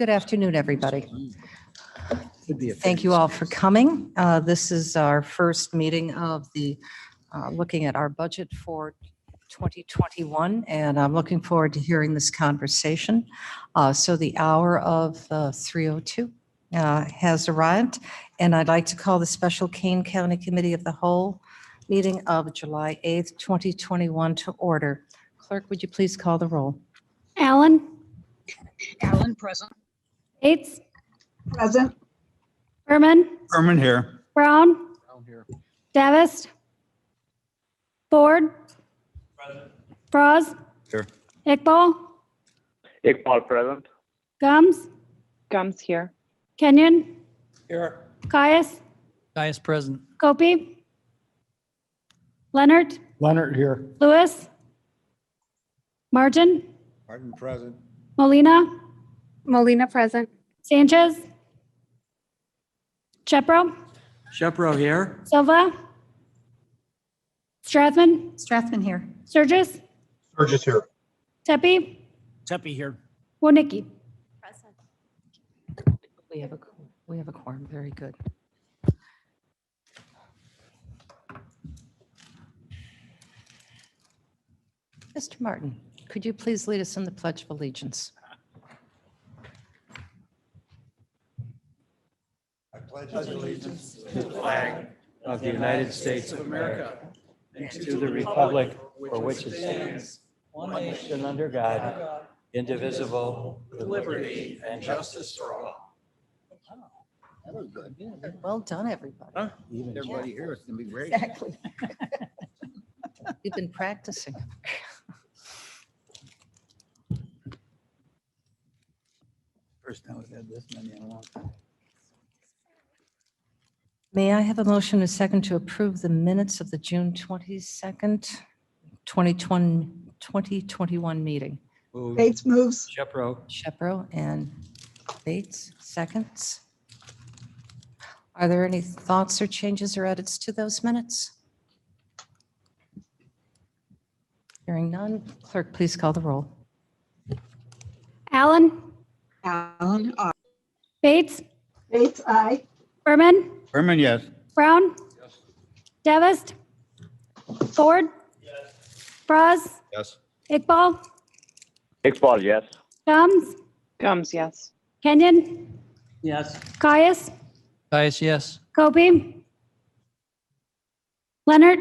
Good afternoon, everybody. Thank you all for coming. This is our first meeting of the looking at our budget for 2021, and I'm looking forward to hearing this conversation. So the hour of 3:02 has arrived, and I'd like to call the special Kane County Committee of the Whole meeting of July 8th, 2021 to order. Clerk, would you please call the roll? Allen. Allen, present. Bates. Present. Berman. Berman here. Brown. Brown here. Davis. Ford. Present. Frost. Here. Iqbal. Iqbal present. Gums. Gums here. Kenyon. Here. Caius. Caius present. Kopi. Leonard. Leonard here. Lewis. Martin. Martin present. Molina. Molina present. Sanchez. Shepro. Shepro here. Silva. Strathman. Strathman here. Sturgis. Burgess here. Tepe. Tepe here. Wonicky. We have a quorum. Very good. Mr. Martin, could you please lead us in the Pledge of Allegiance? I pledge allegiance to the flag of the United States of America and to the republic for which it stands, one nation under God, indivisible, with liberty and justice for all. That was good. Well done, everybody. Everybody here is going to be great. Exactly. You've been practicing. First time we've had this many in a long time. May I have a motion and a second to approve the minutes of the June 22nd, 2021 meeting? Bates moves. Shepro. Shepro and Bates, seconds. Are there any thoughts or changes or edits to those minutes? Hearing none, clerk, please call the roll. Allen. Allen, aye. Bates. Bates, aye. Berman. Berman, yes. Brown. Davis. Ford. Frost. Yes. Iqbal. Iqbal, yes. Gums. Gums, yes. Kenyon. Yes. Caius. Caius, yes. Kopi. Leonard.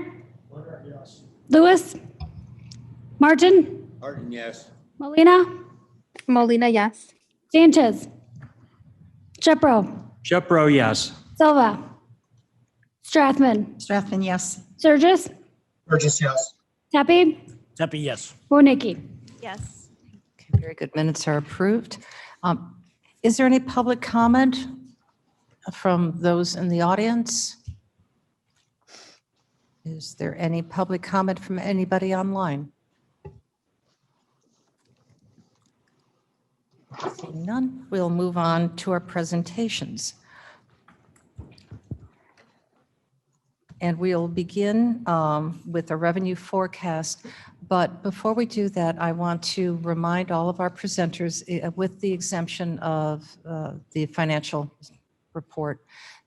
Lewis. Martin. Martin, yes. Molina. Molina, yes. Sanchez. Shepro. Shepro, yes. Silva. Strathman. Strathman, yes. Sturgis. Burgess, yes. Tepe. Tepe, yes. Wonicky. Yes. Okay, very good. Minutes are approved. Is there any public comment from those in the audience? Is there any public comment from anybody online? Seeing none, we'll move on to our presentations. And we'll begin with a revenue forecast. But before we do that, I want to remind all of our presenters, with the exemption of the financial report,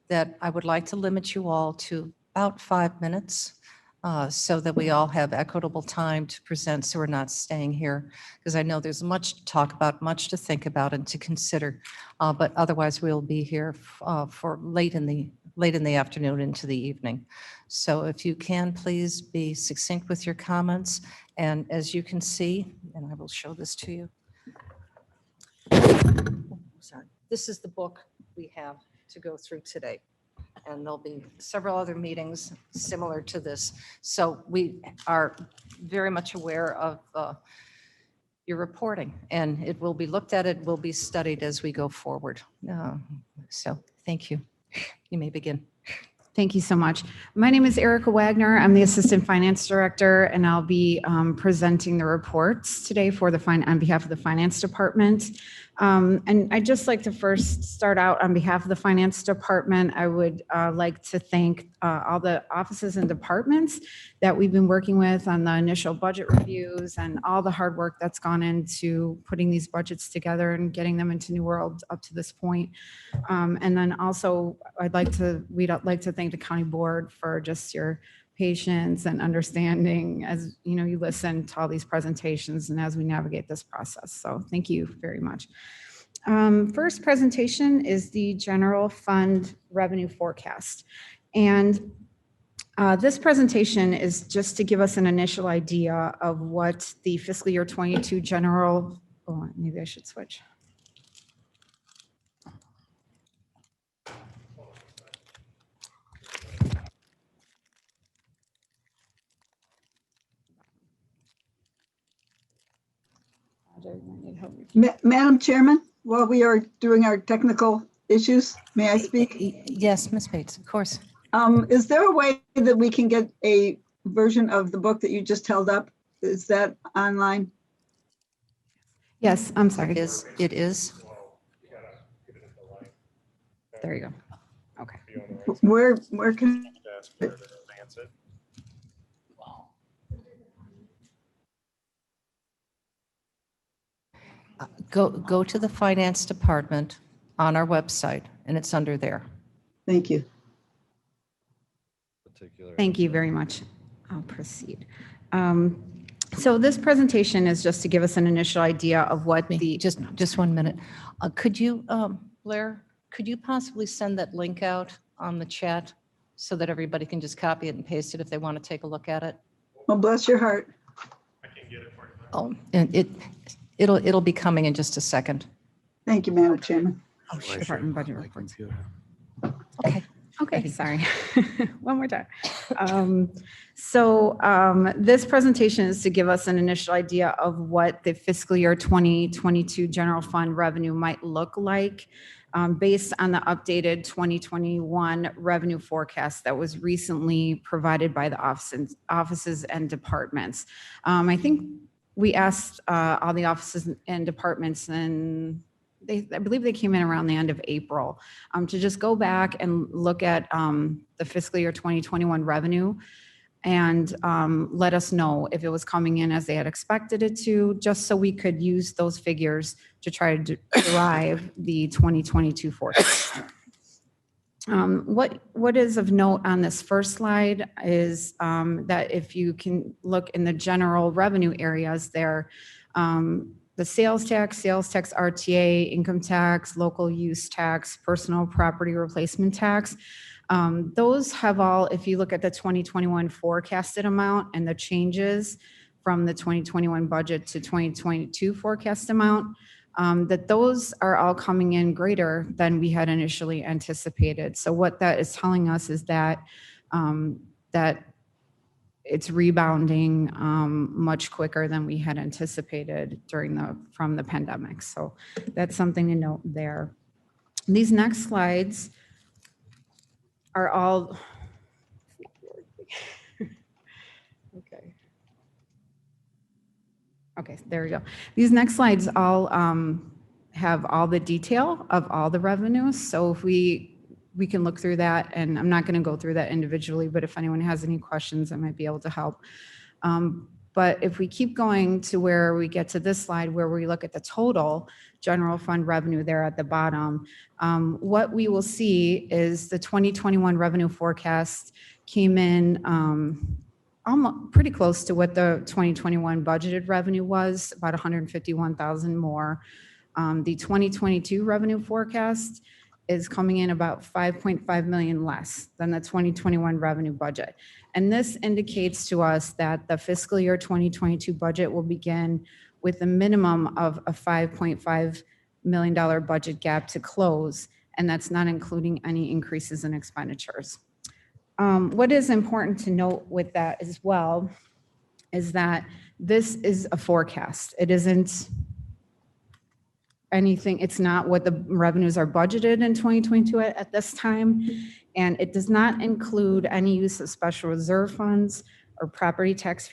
that I would like to limit you all to about 5 minutes so that we all have equitable time to present, so we're not staying here, because I know there's much to talk about, much to think about and to consider. But otherwise, we'll be here for late in the afternoon into the evening. So if you can, please be succinct with your comments. And as you can see, and I will show this to you. Sorry. This is the book we have to go through today. And there'll be several other meetings similar to this. So we are very much aware of your reporting, and it will be looked at, it will be studied as we go forward. So thank you. You may begin. Thank you so much. My name is Erica Wagner. I'm the Assistant Finance Director, and I'll be presenting the reports today for on behalf of the Finance Department. And I'd just like to first start out on behalf of the Finance Department. I would like to thank all the offices and departments that we've been working with on the initial budget reviews and all the hard work that's gone into putting these budgets together and getting them into New World up to this point. And then also, we'd like to thank the county board for just your patience and understanding as you listen to all these presentations and as we navigate this process. So thank you very much. First presentation is the general fund revenue forecast. And this presentation is just to give us an initial idea of what the fiscal year 22 general, oh, maybe I should switch. Madam Chairman, while we are doing our technical issues, may I speak? Yes, Ms. Bates, of course. Is there a way that we can get a version of the book that you just held up? Is that online? Yes, I'm sorry. It is. There you go. Okay. Where can? Go to the finance department on our website, and it's under there. Thank you. Thank you very much. I'll proceed. So this presentation is just to give us an initial idea of what the, Just 1 minute. Could you, Blair, could you possibly send that link out on the chat so that everybody can just copy it and paste it if they want to take a look at it? Well, bless your heart. Oh, and it'll be coming in just a second. Thank you, Madam Chairman. oh, department budget reports. Okay. Okay, sorry. One more time. This presentation is to give us an initial idea of what the fiscal year 2022 general fund revenue might look like based on the updated 2021 revenue forecast that was recently provided by the offices and departments. I think we asked all the offices and departments, and I believe they came in around the end of April, to just go back and look at the fiscal year 2021 revenue and let us know if it was coming in as they had expected it to, just so we could use those figures to try to derive the 2022 forecast. What is of note on this first slide is that if you can look in the general revenue areas there, the sales tax RTA, income tax, local use tax, personal property replacement tax, those have all, if you look at the 2021 forecasted amount and the changes from the 2021 budget to 2022 forecast amount, that those are all coming in greater than we had initially anticipated. So what that is telling us is that that it's rebounding much quicker than we had anticipated from the pandemic. So that's something to note there. These next slides are all, okay, there we go. These next slides all have all the detail of all the revenues. So if we can look through that, and I'm not going to go through that individually, but if anyone has any questions, I might be able to help. But if we keep going to where we get to this slide, where we look at the total general fund revenue there at the bottom, what we will see is the 2021 revenue forecast came in almost pretty close to what the 2021 budgeted revenue was, about 151,000 more. The 2022 revenue forecast is coming in about 5.5 million less than the 2021 revenue budget. And this indicates to us that the fiscal year 2022 budget will begin with a minimum of a $5.5 million budget gap to close, and that's not including any increases in expenditures. What is important to note with that as well is that this is a forecast. It isn't anything, it's not what the revenues are budgeted in 2022 at this time. And it does not include any use of special reserve funds or property tax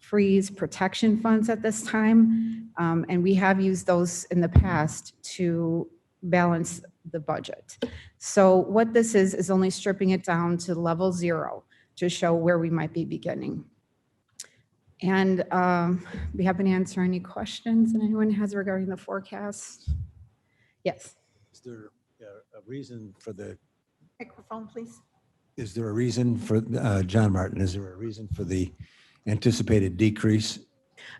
freeze protection funds at this time. And we have used those in the past to balance the budget. So what this is only stripping it down to level 0 to show where we might be beginning. And be happy to answer any questions that anyone has regarding the forecast. Yes. Is there a reason for the, Microphone, please. is there a reason for, John Martin, is there a reason for the anticipated decrease?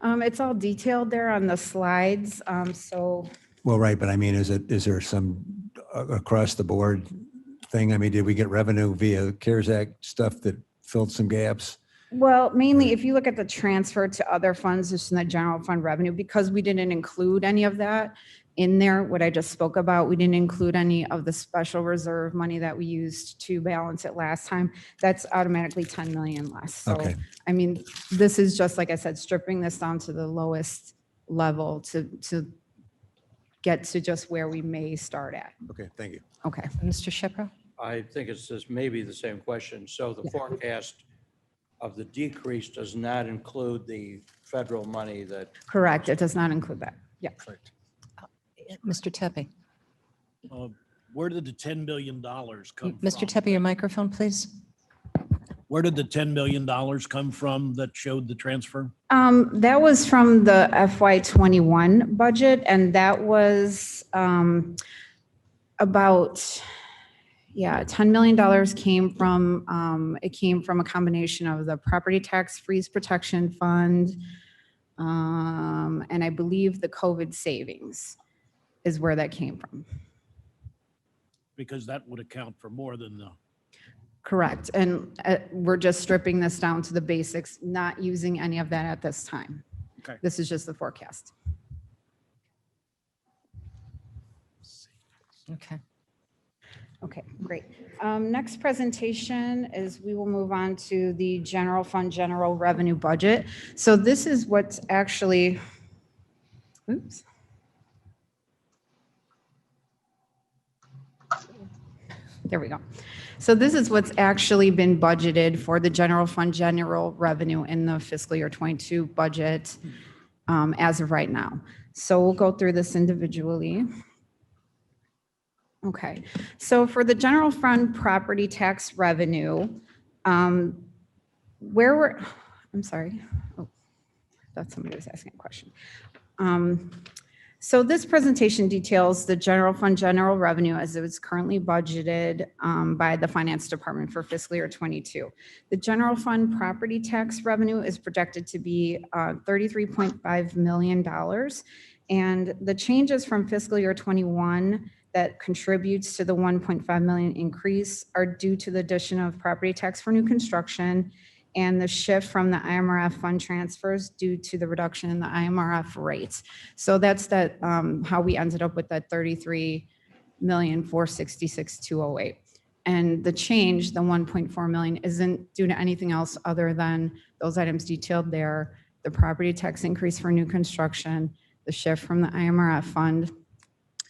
It's all detailed there on the slides. So Well, right, but I mean, is there some across the board thing? I mean, did we get revenue via CARES Act stuff that filled some gaps? well, mainly if you look at the transfer to other funds, just in the general fund revenue, because we didn't include any of that in there, what I just spoke about, we didn't include any of the special reserve money that we used to balance it last time. That's automatically 10 million less. So, Okay. I mean, this is just, like I said, stripping this down to the lowest level to get to just where we may start at. Okay, thank you. Okay. Mr. Shepro? I think it's this maybe the same question. So the forecast of the decrease does not include the federal money that, Correct. It does not include that. Yeah. Mr. Tepe? Where did the $10 million come from? Mr. Tepe, your microphone, please. Where did the $10 million come from that showed the transfer? That was from the FY21 budget, and that was about, $10 million came from, it came from a combination of the Property Tax Freeze Protection Fund, and I believe the COVID savings is where that came from. Because that would account for more than the, Correct. And we're just stripping this down to the basics, not using any of that at this time. Okay. This is just the forecast. Okay. Okay, great. Next presentation is we will move on to the general fund, general revenue budget. So this is what's actually, oops. There we go. So this is what's actually been budgeted for the general fund, general revenue in the fiscal year 22 budget as of right now. So we'll go through this individually. Okay, so for the general fund property tax revenue, I'm sorry. Oh, I thought somebody was asking a question. So this presentation details the general fund general revenue as it was currently budgeted by the finance department for fiscal year 22. The general fund property tax revenue is projected to be $33.5 million. And the changes from fiscal year 21 that contributes to the 1.5 million increase are due to the addition of property tax for new construction and the shift from the IMRF fund transfers due to the reduction in the IMRF rates. So that's how we ended up with that 33,466,208. And the change, the 1.4 million, isn't due to anything else other than those items detailed there, the property tax increase for new construction, the shift from the IMRF fund,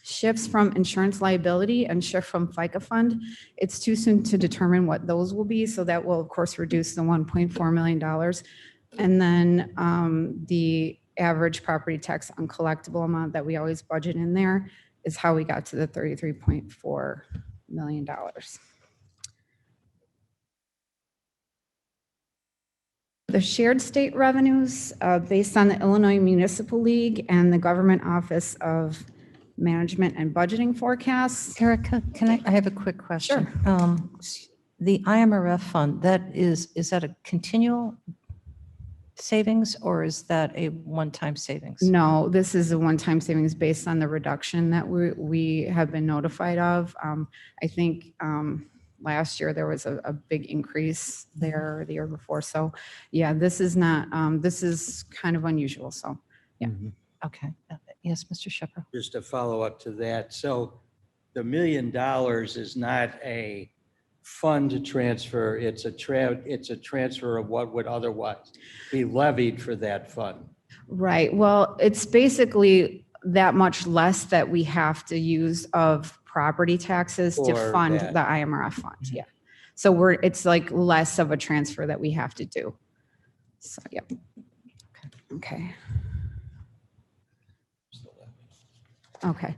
shifts from insurance liability and shift from FICA fund. It's too soon to determine what those will be. So that will of course reduce the $1.4 million. And then the average property tax uncollectible amount that we always budget in there is how we got to the $33.4 million. The shared state revenues based on the Illinois Municipal League and the Government Office of Management and Budgeting forecasts. Erica, I have a quick question. The IMRF fund, is that a continual savings or is that a one-time savings? No, this is a one-time savings based on the reduction that we have been notified of. I think last year there was a big increase there the year before. So yeah, this is not, this is kind of unusual. So yeah. Mhm. Okay. Yes, Mr. Shepro. just to follow up to that. So the $1 million is not a fund transfer. It's a transfer of what would otherwise be levied for that fund. Right. Well, it's basically that much less that we have to use of property taxes to For fund that. the IMRF fund. Yeah. So it's like less of a transfer that we have to do. So, yep. Okay. Okay,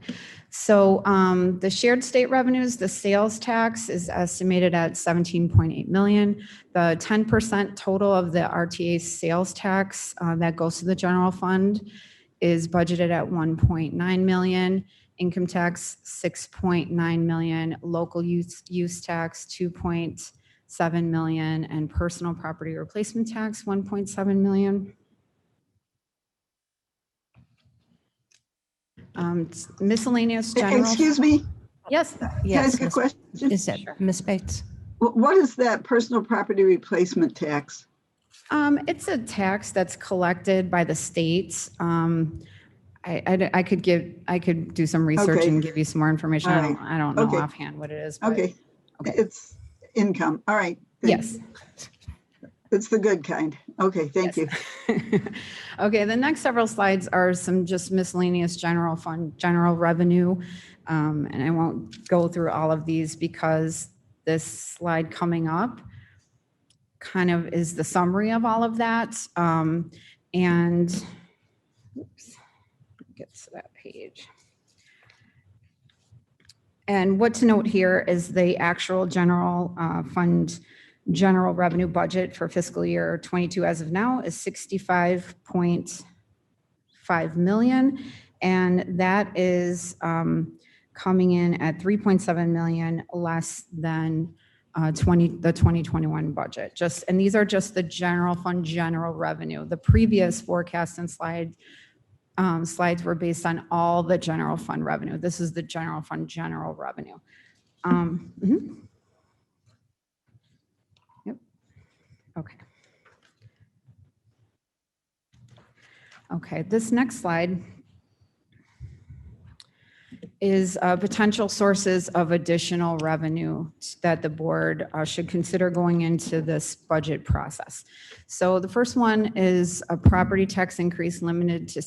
so the shared state revenues, the sales tax is estimated at 17.8 million. The 10% total of the RTA sales tax that goes to the general fund is budgeted at 1.9 million. Income tax, 6.9 million. Local use tax, 2.7 million. And personal property replacement tax, 1.7 million. Miscellaneous general. Excuse me, Yes. can I Yes, ask a question? is that Ms. Bates? What is that personal property replacement tax? It's a tax that's collected by the states. I could do some research Okay. and give you some more information. All right. I don't know Okay. offhand what it is. But Okay, Okay. it's income. All right. thanks. Yes. It's the good kind. Okay, thank you. Okay, the next several slides are some just miscellaneous general fund, general revenue. And I won't go through all of these because this slide coming up kind of is the summary of all of that. And oops, get to that page. And what to note here is the actual general fund general revenue budget for fiscal year 22 as of now is 65.5 million. And that is coming in at 3.7 million less than the 2021 budget. And these are just the general fund general revenue. The previous forecast and slides were based on all the general fund revenue. This is the general fund general revenue. Yep. Okay. Okay, this next slide is potential sources of additional revenue that the board should consider going into this budget process. So the first one is a property tax increase limited to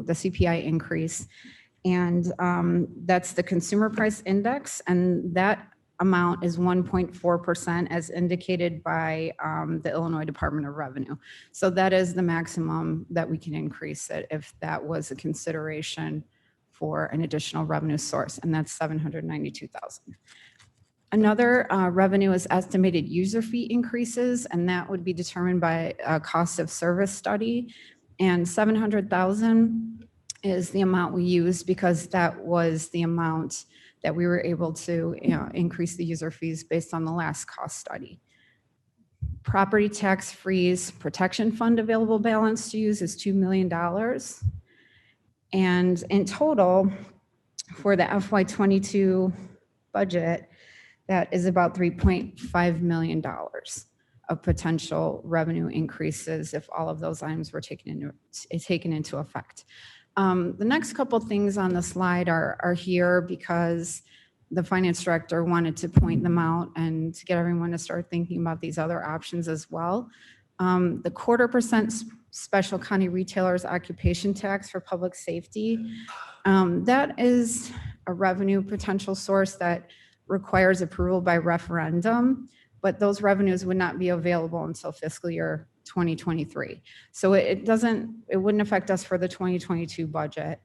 the CPI increase. And that's the consumer price index. And that amount is 1.4% as indicated by the Illinois Department of Revenue. So that is the maximum that we can increase it if that was a consideration for an additional revenue source, and that's 792,000. Another revenue is estimated user fee increases, and that would be determined by a cost of service study. And 700,000 is the amount we used because that was the amount that we were able to increase the user fees based on the last cost study. Property tax freeze protection fund available balance to use is $2 million. And in total, for the FY22 budget, that is about $3.5 million of potential revenue increases if all of those items were taken into effect. The next couple things on the slide are here because the finance director wanted to point them out and to get everyone to start thinking about these other options as well. The 0.25% special county retailers occupation tax for public safety. That is a revenue potential source that requires approval by referendum, but those revenues would not be available until fiscal year 2023. So it wouldn't affect us for the 2022 budget,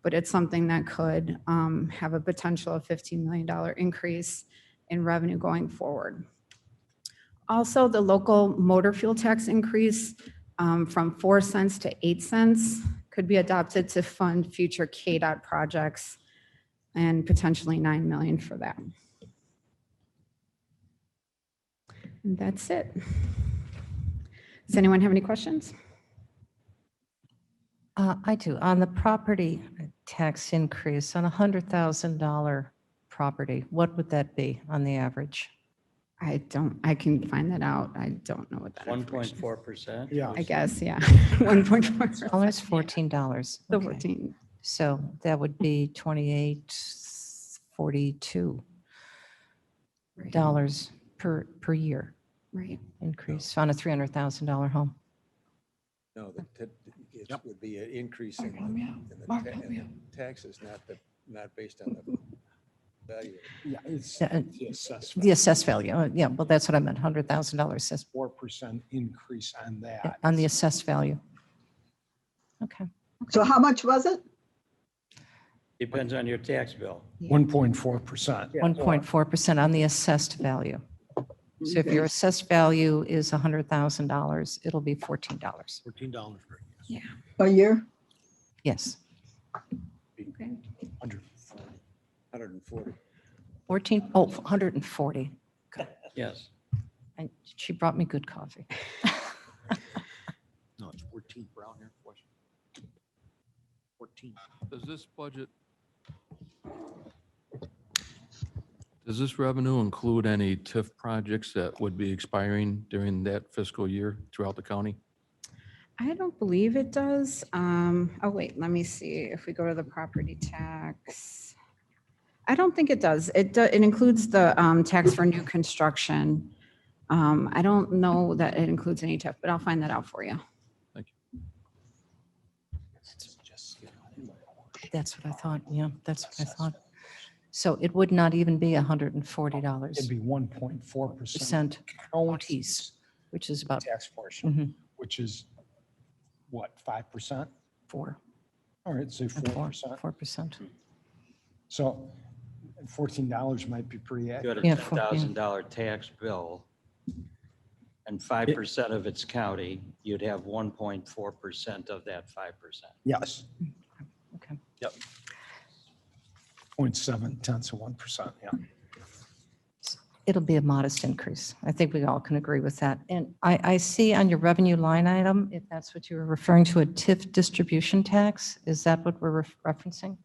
but it's something that could have a potential of $15 million increase in revenue going forward. Also, the local motor fuel tax increase from 4 cents to 8 cents could be adopted to fund future KDOT projects and potentially $9 million for that. And that's it. Does anyone have any questions? I do. On the property tax increase, on a $100,000 property, what would that be on the average? I can find that out. I don't know what that is. 1.4%. Yeah. I guess, yeah. 1.4. Dollars, $14. So Okay. 14. So that would be $28.42 per year Right. increase on a $300,000 home. No, it Yep. would be an increase in the taxes, not based on the value. Yeah, it's Yeah, the assessment. The assessed value. Yeah, well, that's what I meant. $100,000 assessed 4% increase on that. on the assessed value. Okay. So how much was it? Depends on your tax bill. 1.4%. 1.4% on the assessed value. So if your assessed value is $100,000, it'll be $14. $14. A year? Yes, 140. 140. Yes. And she brought me good coffee. No, it's 14 brown here. 14. Does this revenue include any TIF projects that would be expiring during that fiscal year throughout the county? I don't believe it does. Oh, wait, let me see. If we go to the property tax. I don't think it does. It includes the tax for new construction. I don't know that it includes any TIF, but I'll find that out for you. That's what I thought. Yeah, that's what I thought. So it would not even be $140. It'd be 1.4% Percent counties, which is about tax portion, mhm, which is what, 5%? 4. All right, say 4%. 4%. So $14 might be pretty You accurate. got a Yeah, $10,000 tax bill and 5% of it's county, you'd have 1.4% of that 5%. Yes, Okay. 0.7%, yeah. It'll be a modest increase. I think we all can agree with that. And I see on your revenue line item, if that's what you were referring to, a Tif distribution tax. Is that what we're referencing?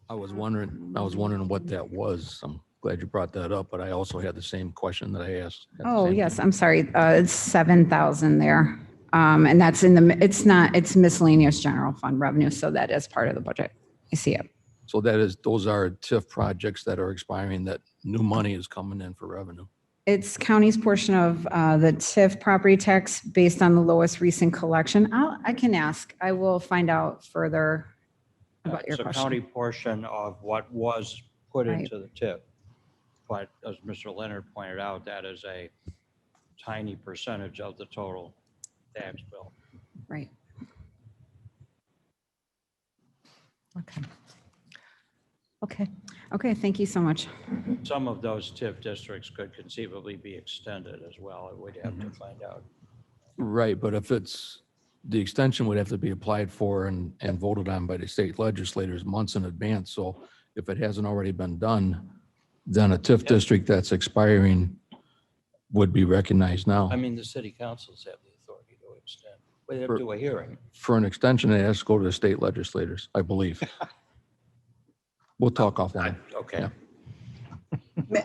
I was wondering what that was. I'm glad you brought that up, but I also had the same question that I asked. at the Oh, same yes, time. I'm sorry. It's 7,000 there. And that's it's miscellaneous general fund revenue. So that is part of the budget. I see it. So those are TIF projects that are expiring that new money is coming in for revenue. It's county's portion of the TIF property tax based on the lowest recent collection. I can ask. I will find out further about your It's a question. county portion of what was put Right. into the tip. But as Mr. Leonard pointed out, that is a tiny percentage of the total tax bill. Right. Okay. Okay. Okay, thank you so much. Some of those TIF districts could conceivably be extended as well. We'd have to find out. Right, but if the extension would have to be applied for and voted on by the state legislators months in advance. So if it hasn't already been done, then a TIF district that's expiring would be recognized now. I mean, the city councils have the authority to extend. But they have to do a hearing. For an extension, it has to go to the state legislators, I believe. We'll talk offline. Okay.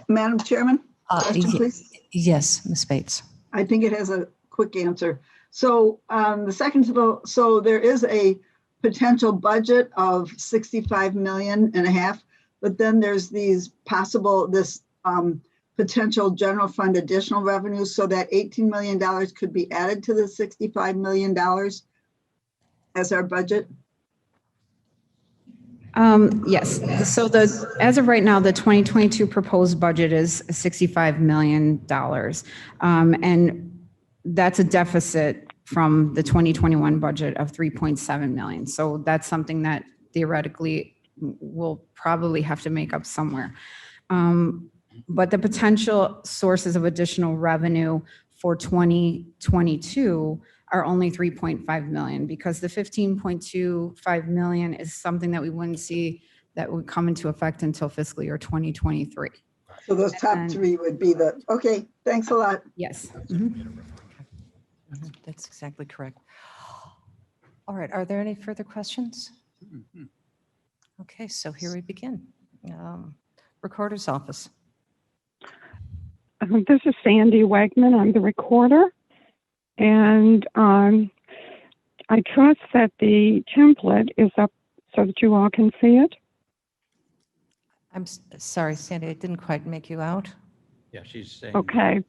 Madam Chairman, question, please. Yes, Ms. Bates. I think it has a quick answer. So the second to the, so there is a potential budget of 65 million and a half, but then there's these possible, this potential general fund additional revenues, so that $18 million could be added to the $65 million as our budget. Yes, so as of right now, the 2022 proposed budget is $65 million. And that's a deficit from the 2021 budget of 3.7 million. So that's something that theoretically we'll probably have to make up somewhere. But the potential sources of additional revenue for 2022 are only 3.5 million, because the 15.25 million is something that we wouldn't see that would come into effect until fiscal year 2023. So those top And- three would be the, okay, thanks a lot. Yes. That's exactly correct. All right, are there any further questions? Okay, so here we begin. Recorder's Office. This is Sandy Wagner. I'm the recorder. And I trust that the template is up so that you all can see it. I'm sorry, Sandy, I didn't quite make you out. Yeah, she's saying. Okay.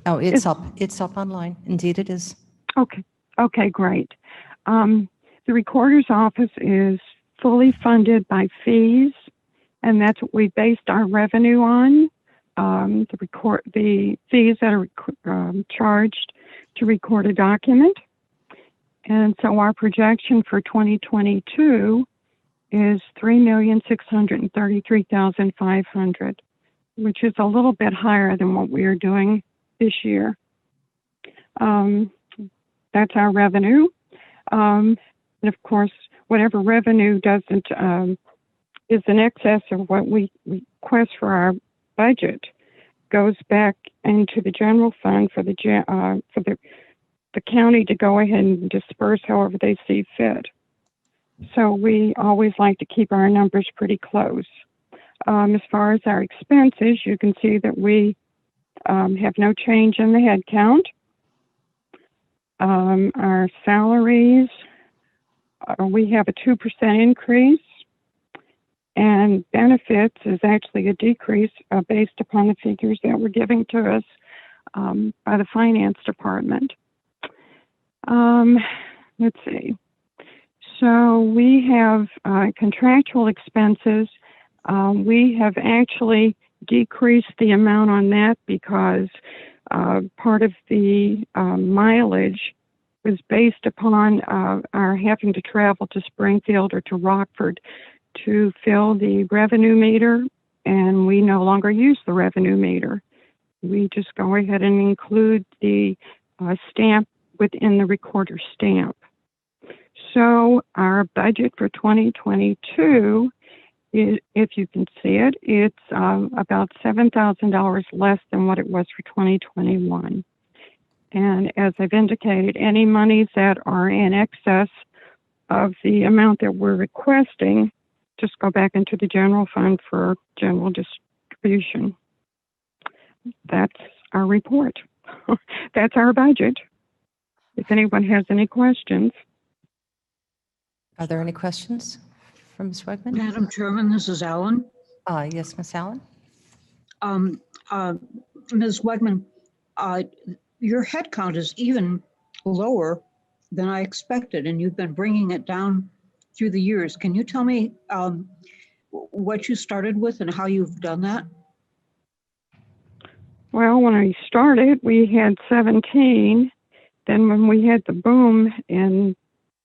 Oh, it's up. It's up online. Indeed, it is. Okay. Okay, great. The recorder's office is fully funded by fees, and that's what we based our revenue on. The fees that are charged to record a document. And so our projection for 2022 is $3,633,500, which is a little bit higher than what we are doing this year. That's our revenue. And of course, whatever revenue doesn't is in excess of what we request for our budget goes back into the general fund for the county to go ahead and disperse however they see fit. So we always like to keep our numbers pretty close. As far as our expenses, you can see that we have no change in the head count. Our salaries, we have a 2% increase, and benefits is actually a decrease based upon the figures that were given to us by the finance department. Let's see. So we have contractual expenses. We have actually decreased the amount on that because part of the mileage was based upon our having to travel to Springfield or to Rockford to fill the revenue meter, and we no longer use the revenue meter. We just go ahead and include the stamp within the recorder stamp. So our budget for 2022, if you can see it, it's about $7,000 less than what it was for 2021. And as I've indicated, any monies that are in excess of the amount that we're requesting just go back into the general fund for general distribution. That's our report. That's our budget. If anyone has any questions. Are there any questions from Ms. Wegman? Madam Chairman, this is Alan. Yes, Ms. Allen? Ms. Wegman, your head count is even lower than I expected, and you've been bringing it down through the years. Can you tell me what you started with and how you've done that? Well, when I started, we had 17. Then when we had the boom in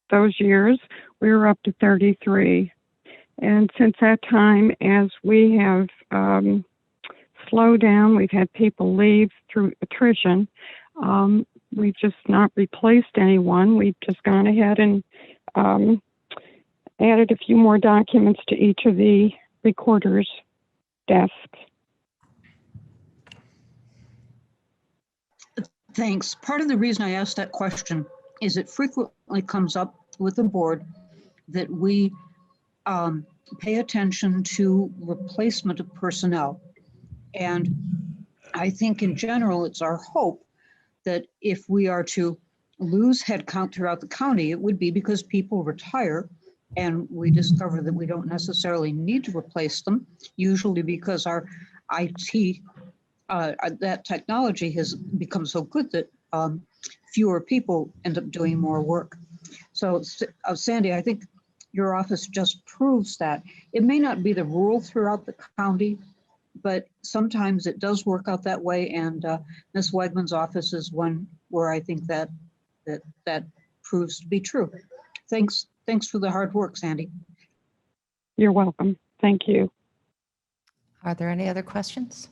those years, we were up to 33. And since that time, as we have slowed down, we've had people leave through attrition. We've just not replaced anyone. We've just gone ahead and added a few more documents to each of the recorder's desks. Thanks. Part of the reason I asked that question is it frequently comes up with the board that we pay attention to replacement of personnel. And I think in general, it's our hope that if we are to lose headcount throughout the county, it would be because people retire and we discover that we don't necessarily need to replace them, usually because our IT, that technology has become so good that fewer people end up doing more work. So Sandy, I think your office just proves that. It may not be the rule throughout the county, but sometimes it does work out that way. And Ms. Wegman's office is one where I think that proves to be true. Thanks for the hard work, Sandy. You're welcome. Thank you. Are there any other questions?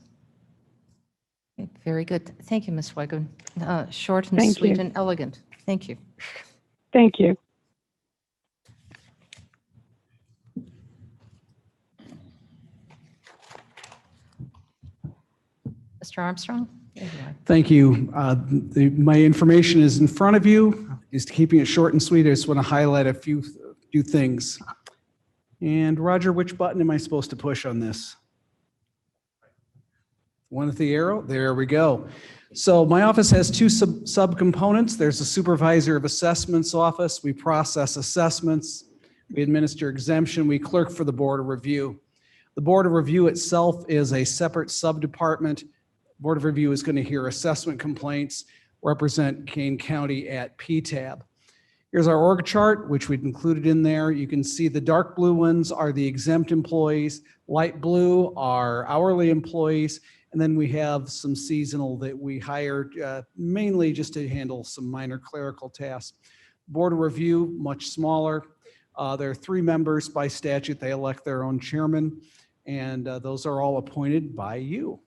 Okay, very good. Thank you, Ms. Wegman. Short and Thank sweet you. and elegant. Thank you. Thank you. Mr. Armstrong? There you are. Thank you. My information is in front of you. Just keeping it short and sweet, I just want to highlight a few things. And Roger, which button am I supposed to push on this? One with the arrow? There we go. So my office has two subcomponents. There's a supervisor of assessments office. We process assessments. We administer exemption. We clerk for the Board of Review. The Board of Review itself is a separate subdepartment. Board of Review is going to hear assessment complaints, represent Kane County at PTAB. Here's our org chart, which we've included in there. You can see the dark blue ones are the exempt employees. Light blue are hourly employees. And then we have some seasonal that we hired mainly just to handle some minor clerical tasks. Board of Review, much smaller. There are 3 members by statute. They elect their own chairman, and those are all appointed by you.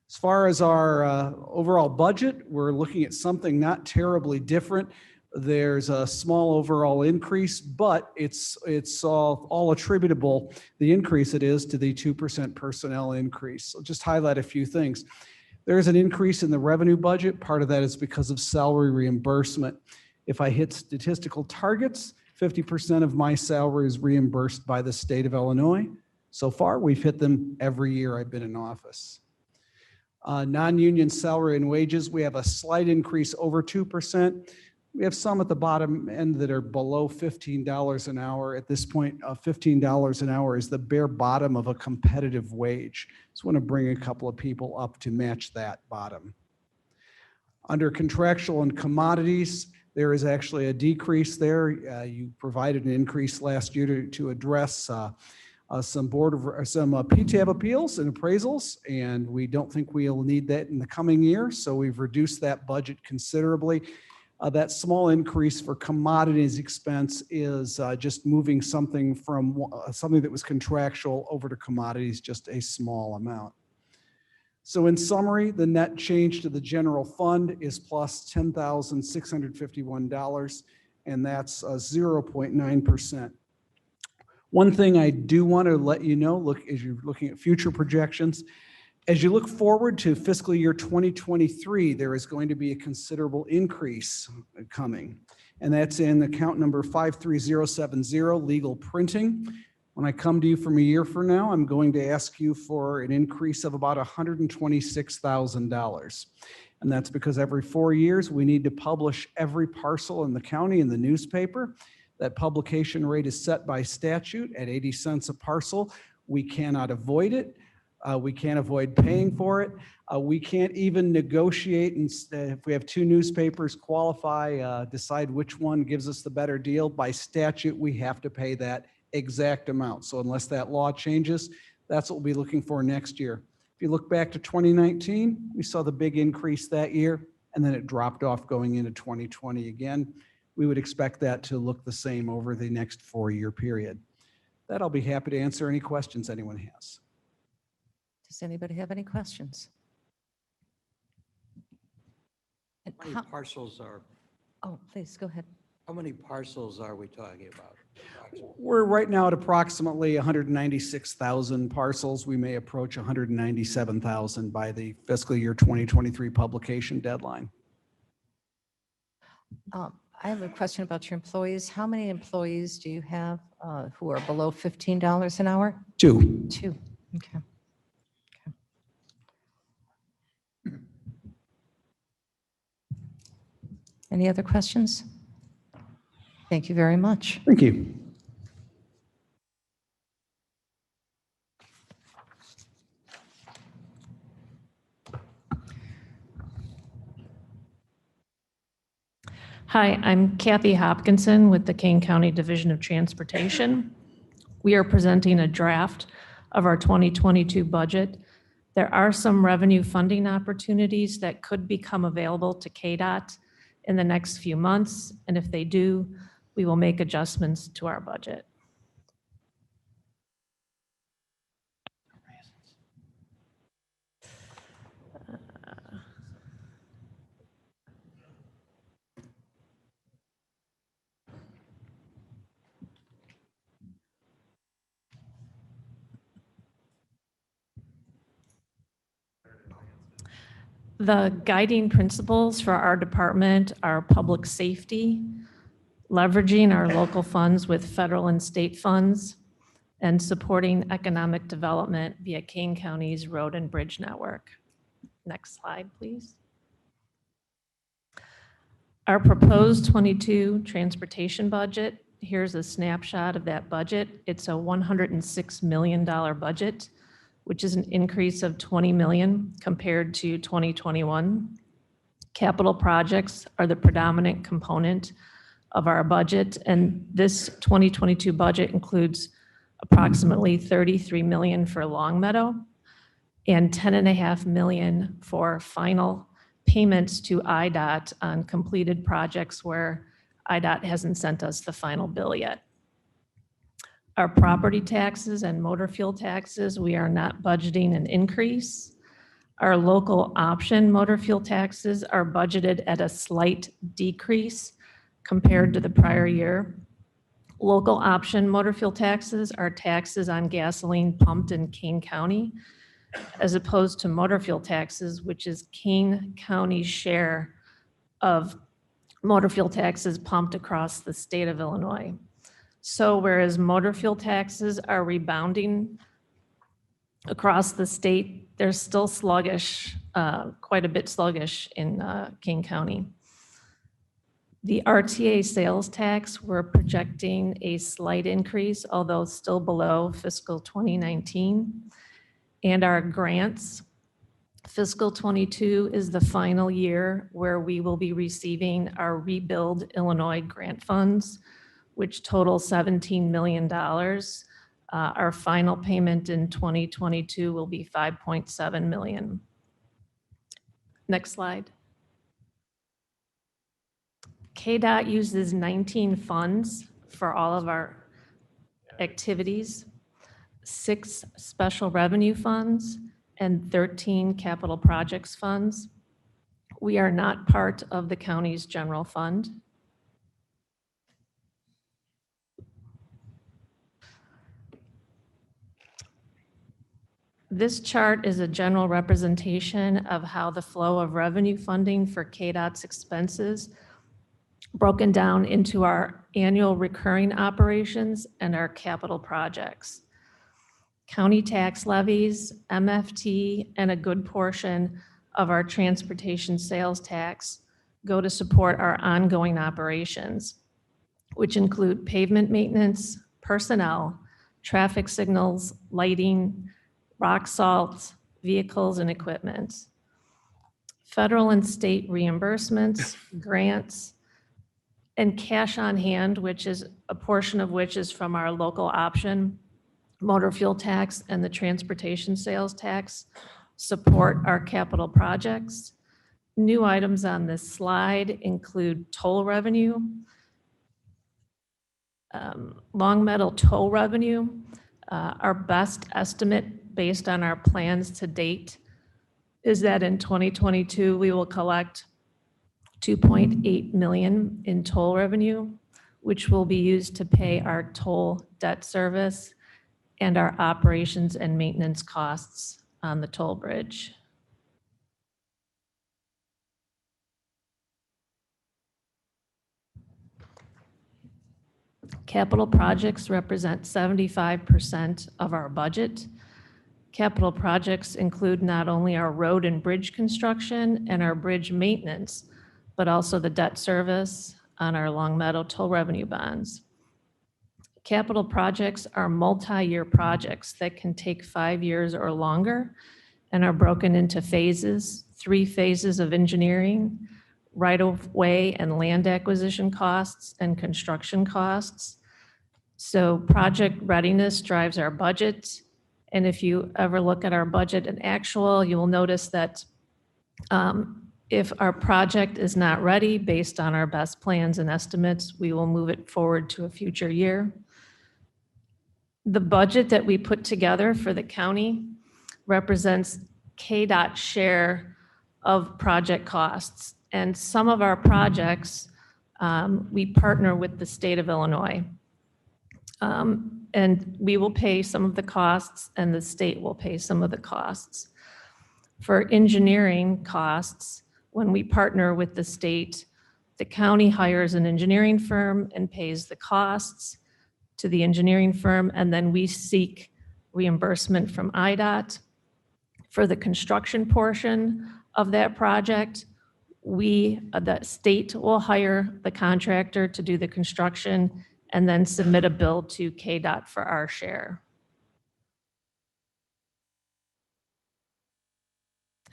As far as our overall budget, we're looking at something not terribly different. There's a small overall increase, but it's all attributable, the increase it is, to the 2% personnel increase. So just highlight a few things. There's an increase in the revenue budget. Part of that is because of salary reimbursement. If I hit statistical targets, 50% of my salary is reimbursed by the state of Illinois. So far, we've hit them every year I've been in office. Non-union salary and wages, we have a slight increase over 2%. We have some at the bottom end that are below $15 an hour. At this point, $15 an hour is the bare bottom of a competitive wage. Just want to bring a couple of people up to match that bottom. Under contractual and commodities, there is actually a decrease there. You provided an increase last year to address some PTAB appeals and appraisals, and we don't think we'll need that in the coming year, so we've reduced that budget considerably. That small increase for commodities expense is just moving something from something that was contractual over to commodities, just a small amount. So in summary, the net change to the general fund is plus $10,651, and that's 0.9%. One thing I do want to let you know, look, as you're looking at future projections, as you look forward to fiscal year 2023, there is going to be a considerable increase coming, and that's in account number 53070, legal printing. When I come to you from a year from now, I'm going to ask you for an increase of about $126,000. And that's because every 4 years, we need to publish every parcel in the county in the newspaper. That publication rate is set by statute at 80 cents a parcel. We cannot avoid it. We can't avoid paying for it. We can't even negotiate, and if we have 2 newspapers qualify, decide which one gives us the better deal. By statute, we have to pay that exact amount. So unless that law changes, that's what we'll be looking for next year. If you look back to 2019, we saw the big increase that year, and then it dropped off going into 2020 again. We would expect that to look the same over the next 4-year period. That I'll be happy to answer any questions anyone has. Does anybody have any questions? And How many parcels are, oh, please, go ahead. how many parcels are we talking about? We're right now at approximately 196,000 parcels. We may approach 197,000 by the fiscal year 2023 publication deadline. I have a question about your employees. How many employees do you have who are below $15 an hour? 2. 2. Okay. Any other questions? Thank you very much. Thank you. Hi, I'm Kathy Hopkinson with the Kane County Division of Transportation. We are presenting a draft of our 2022 budget. There are some revenue funding opportunities that could become available to KDOT in the next few months, and if they do, we will make adjustments to our budget. The guiding principles for our department are public safety, leveraging our local funds with federal and state funds, and supporting economic development via Kane County's road and bridge network. Next slide, please. Our proposed 22 transportation budget, here's a snapshot of that budget. It's a $106 million budget, which is an increase of 20 million compared to 2021. Capital projects are the predominant component of our budget, and this 2022 budget includes approximately 33 million for Longmeadow and 10.5 million for final payments to IDOT on completed projects where IDOT hasn't sent us the final bill yet. Our property taxes and motor fuel taxes, we are not budgeting an increase. Our local option motor fuel taxes are budgeted at a slight decrease compared to the prior year. Local option motor fuel taxes are taxes on gasoline pumped in Kane County, as opposed to motor fuel taxes, which is Kane County's share of motor fuel taxes pumped across the state of Illinois. So whereas motor fuel taxes are rebounding across the state, they're still sluggish, quite a bit sluggish in Kane County. The RTA sales tax, we're projecting a slight increase, although still below fiscal 2019. And our grants, fiscal 22 is the final year where we will be receiving our Rebuild Illinois grant funds, which total $17 million. Our final payment in 2022 will be $5.7 million. Next slide. KDOT uses 19 funds for all of our activities, 6 special revenue funds, and 13 capital projects funds. We are not part of the county's general fund. This chart is a general representation of how the flow of revenue funding for KDOT's expenses broken down into our annual recurring operations and our capital projects. County tax levies, MFT, and a good portion of our transportation sales tax go to support our ongoing operations, which include pavement maintenance, personnel, traffic signals, lighting, rock salt, vehicles and equipment. Federal and state reimbursements, grants, and cash on hand, which is a portion of which is from our local option, motor fuel tax, and the transportation sales tax, support our capital projects. New items on this slide include toll revenue, Longmeadow toll revenue. Our best estimate based on our plans to date is that in 2022, we will collect $2.8 million in toll revenue, which will be used to pay our toll debt service and our operations and maintenance costs on the toll bridge. Capital projects represent 75% of our budget. Capital projects include not only our road and bridge construction and our bridge maintenance, but also the debt service on our Longmeadow toll revenue bonds. Capital projects are multi-year projects that can take 5 years or longer and are broken into phases, 3 phases of engineering, right-of-way and land acquisition costs, and construction costs. So project readiness drives our budget. And if you ever look at our budget and actual, you will notice that if our project is not ready based on our best plans and estimates, we will move it forward to a future year. The budget that we put together for the county represents KDOT's share of project costs. And some of our projects, we partner with the state of Illinois. And we will pay some of the costs and the state will pay some of the costs. For engineering costs, when we partner with the state, the county hires an engineering firm and pays the costs to the engineering firm, and then we seek reimbursement from IDOT. For the construction portion of that project, the state will hire the contractor to do the construction and then submit a bill to KDOT for our share.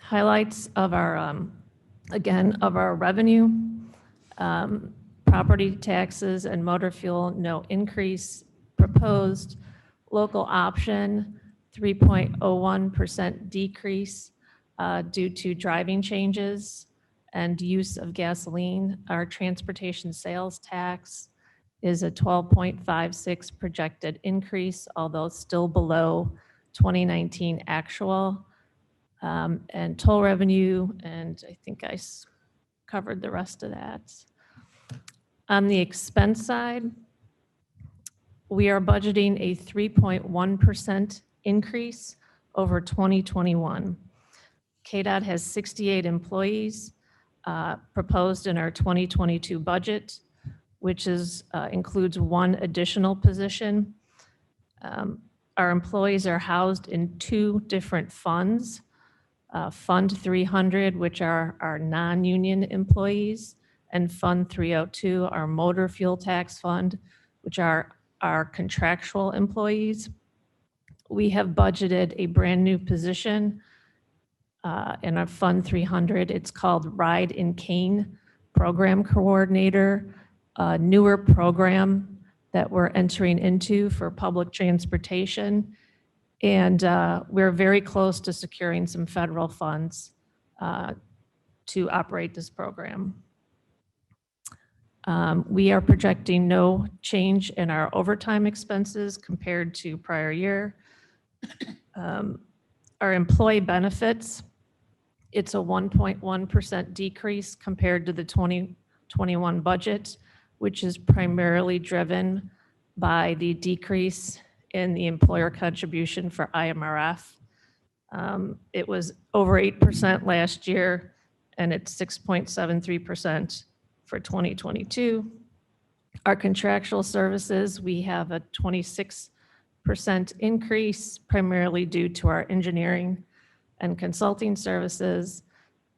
Highlights of our, again, of our revenue. Property taxes and motor fuel, no increase proposed. Local option, 3.01% decrease due to driving changes. and use of gasoline. Our transportation sales tax is a 12.56 projected increase, although still below 2019 actual. And toll revenue, and I think I covered the rest of that. On the expense side, we are budgeting a 3.1% increase over 2021. KDOT has 68 employees proposed in our 2022 budget, which includes one additional position. Our employees are housed in two different funds. Fund 300, which are our non-union employees, and Fund 302, our motor fuel tax fund, which are our contractual employees. We have budgeted a brand new position in our Fund 300. It's called Ride in Cane Program Coordinator, a newer program that we're entering into for public transportation. And we're very close to securing some federal funds to operate this program. We are projecting no change in our overtime expenses compared to prior year. Our employee benefits, it's a 1.1% decrease compared to the 2021 budget, which is primarily driven by the decrease in the employer contribution for IMRF. It was over 8% last year, and it's 6.73% for 2022. Our contractual services, we have a 26% increase, primarily due to our engineering and consulting services.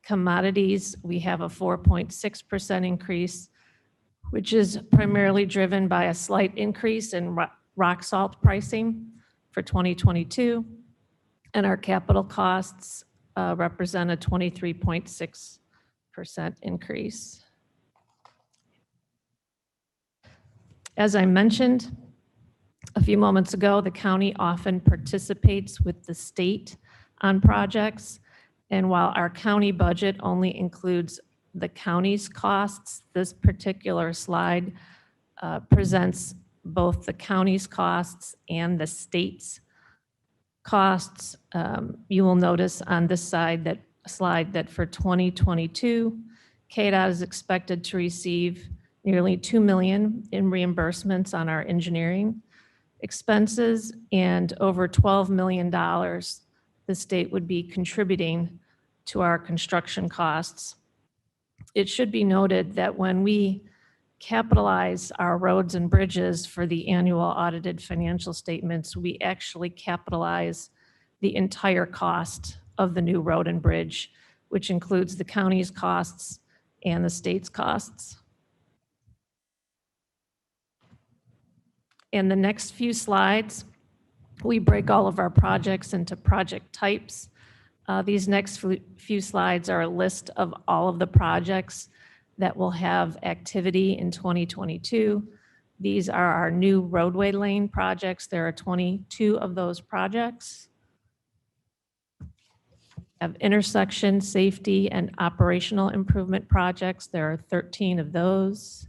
Commodities, we have a 4.6% increase, which is primarily driven by a slight increase in rock salt pricing for 2022. And our capital costs represent a 23.6% increase. As I mentioned a few moments ago, the county often participates with the state on projects. And while our county budget only includes the county's costs, this particular slide presents both the county's costs and the state's costs. You will notice on this slide that for 2022, KDOT is expected to receive nearly $2 million in reimbursements on our engineering expenses, and over $12 million the state would be contributing to our construction costs. It should be noted that when we capitalize our roads and bridges for the annual audited financial statements, we actually capitalize the entire cost of the new road and bridge, which includes the county's costs and the state's costs. In the next few slides, we break all of our projects into project types. These next few slides are a list of all of the projects that will have activity in 2022. These are our new roadway lane projects. There are 22 of those projects. Have intersection safety and operational improvement projects. There are 13 of those.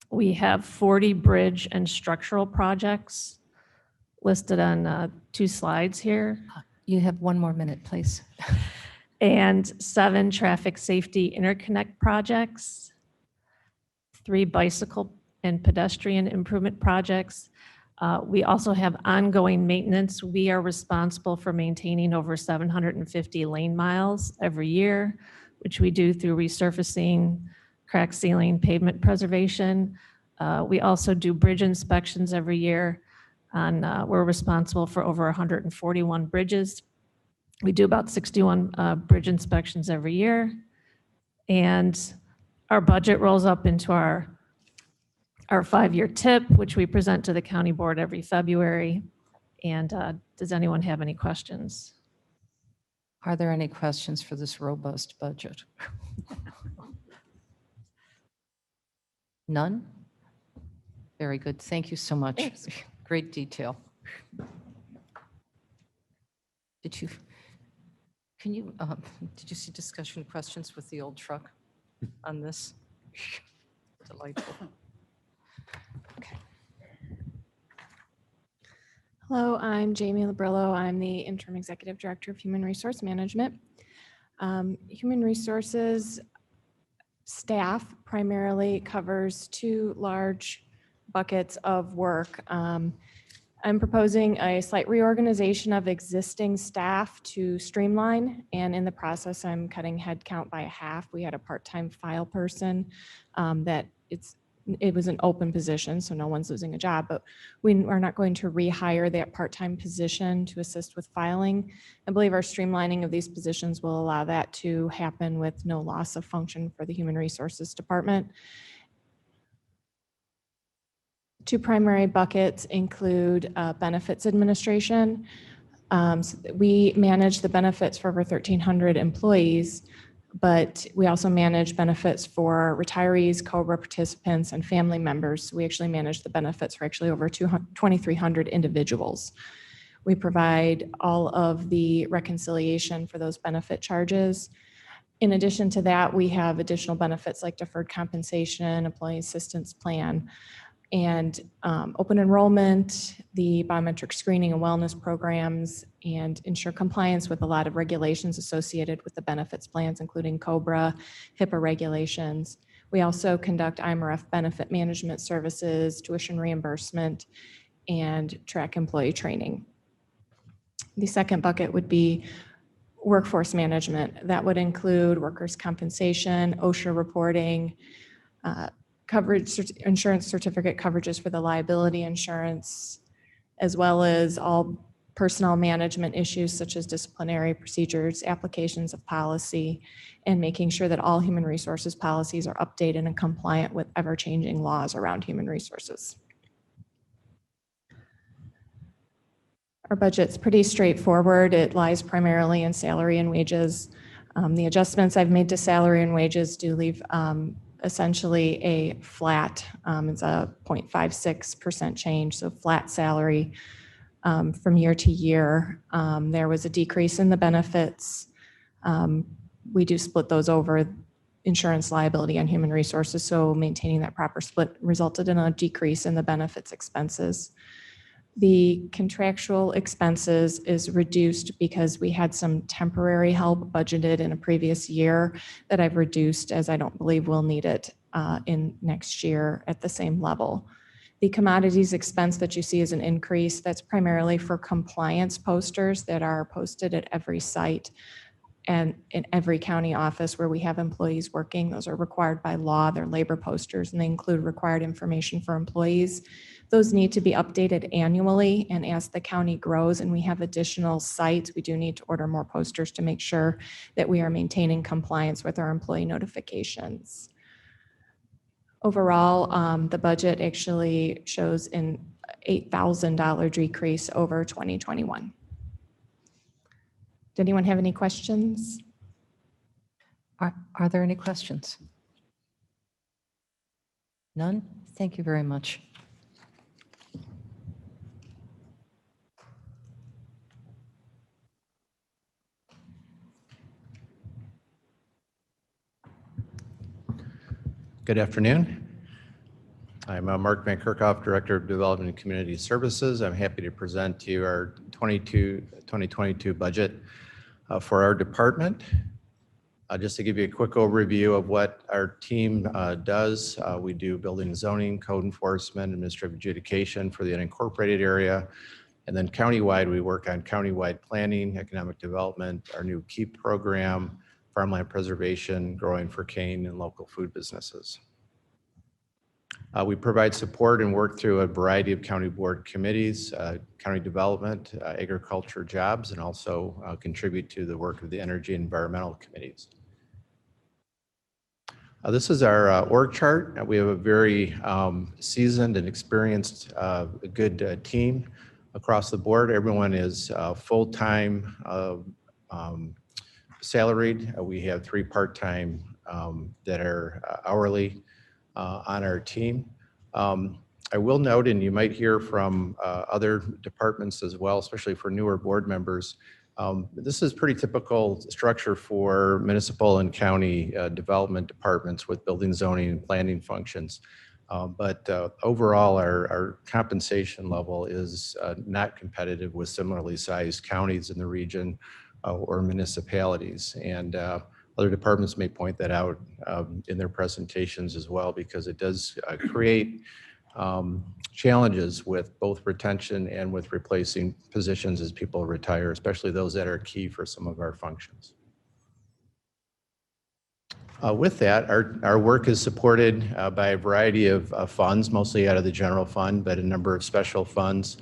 We have 40 bridge and structural projects listed on 2 slides here. You have 1 more minute, please. And 7 traffic safety interconnect projects, 3 bicycle and pedestrian improvement projects. We also have ongoing maintenance. We are responsible for maintaining over 750 lane miles every year, which we do through resurfacing, crack sealing, pavement preservation. We also do bridge inspections every year. We're responsible for over 141 bridges. We do about 61 bridge inspections every year. And our budget rolls up into our 5-year TIP, which we present to the county board every February. And does anyone have any questions? Are there any questions for this robust budget? None? Very good. Thank you so much. Thanks. Great detail. Did you? Can you, did you see discussion questions with the old truck on this? Delightful. Okay. Hello, I'm Jamie Labrillo. I'm the Interim Executive Director of Human Resource Management. Human Resources staff primarily covers two large buckets of work. I'm proposing a slight reorganization of existing staff to streamline, and in the process, I'm cutting headcount by half. We had a part-time file person that it was an open position, so no one's losing a job, but we are not going to rehire that part-time position to assist with filing. I believe our streamlining of these positions will allow that to happen with no loss of function for the Human Resources Department. Two primary buckets include benefits administration. So we manage the benefits for over 1,300 employees, but we also manage benefits for retirees, COBRA participants, and family members. We actually manage the benefits for actually over 2,300 individuals. We provide all of the reconciliation for those benefit charges. In addition to that, we have additional benefits like deferred compensation, employee assistance plan, and open enrollment, the biometric screening and wellness programs, and ensure compliance with a lot of regulations associated with the benefits plans, including COBRA, HIPAA regulations. We also conduct IMRF benefit management services, tuition reimbursement, and track employee training. The second bucket would be workforce management. That would include workers' compensation, OSHA reporting, coverage, insurance certificate coverages for the liability insurance, as well as all personnel management issues such as disciplinary procedures, applications of policy, and making sure that all human resources policies are updated and compliant with ever-changing laws around human resources. Our budget's pretty straightforward. It lies primarily in salary and wages. The adjustments I've made to salary and wages do leave essentially a flat, it's a 0.56% change, so flat salary from year to year. There was a decrease in the benefits. We do split those over insurance, liability, and human resources, so maintaining that proper split resulted in a decrease in the benefits expenses. The contractual expenses is reduced because we had some temporary help budgeted in a previous year that I've reduced, as I don't believe we'll need it in next year at the same level. The commodities expense that you see is an increase. That's primarily for compliance posters that are posted at every site and in every county office where we have employees working. Those are required by law. They're labor posters, and they include required information for employees. Those need to be updated annually, and as the county grows and we have additional sites, we do need to order more posters to make sure that we are maintaining compliance with our employee notifications. Overall, the budget actually shows an $8,000 decrease over 2021. Did anyone have any questions? Are there any questions? None? Thank you very much. Good afternoon. I'm Mark Van Kerkhoff, Director of Development and Community Services. I'm happy to present to you our 2022 budget for our department. Just to give you a quick overview of what our team does, we do building and zoning, code enforcement, administrative adjudication for the unincorporated area. And then countywide, we work on countywide planning, economic development, our new KEEP program, farmland preservation, growing for cane, and local food businesses. We provide support and work through a variety of county board committees, county development, agriculture, jobs, and also contribute to the work of the energy and environmental committees. This is our org chart. We have a very seasoned and experienced, good team across the board. Everyone is full-time salaried. We have 3 part-time that are hourly on our team. I will note, and you might hear from other departments as well, especially for newer board members, This is pretty typical structure for municipal and county development departments with building, zoning, and planning functions. But overall, our compensation level is not competitive with similarly sized counties in the region or municipalities. And other departments may point that out in their presentations as well, because it does create challenges with both retention and with replacing positions as people retire, especially those that are key for some of our functions. With that, our work is supported by a variety of funds, mostly out of the general fund, but a number of special funds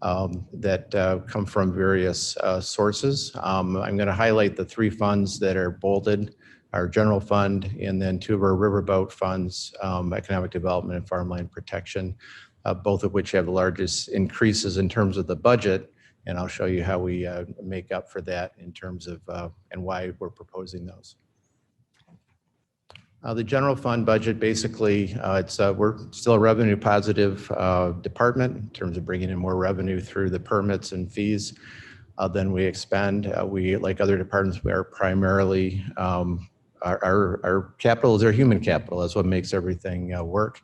that come from various sources. I'm going to highlight the 3 funds that are bolded: our general fund, and then 2 of our riverboat funds, economic development and farmland protection, both of which have the largest increases in terms of the budget. And I'll show you how we make up for that in terms of and why we're proposing those. The general fund budget, basically, we're still a revenue positive department in terms of bringing in more revenue through the permits and fees than we expend. We, like other departments, we are primarily, our capital is our human capital. That's what makes everything work.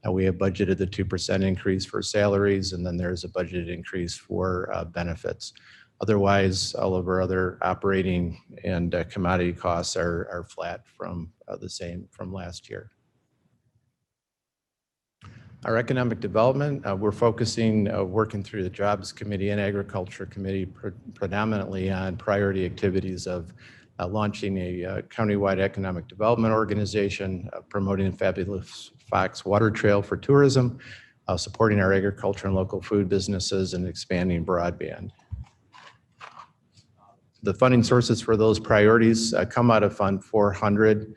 We have budgeted the 2% increase for salaries, and then there's a budgeted increase for benefits. Otherwise, all of our other operating and commodity costs are flat from the same from last year. Our economic development, we're focusing, working through the Jobs Committee and Agriculture Committee predominantly on priority activities of launching a countywide economic development organization, promoting the Fabulous Fox Water Trail for tourism, supporting our agriculture and local food businesses, and expanding broadband. The funding sources for those priorities come out of Fund 400,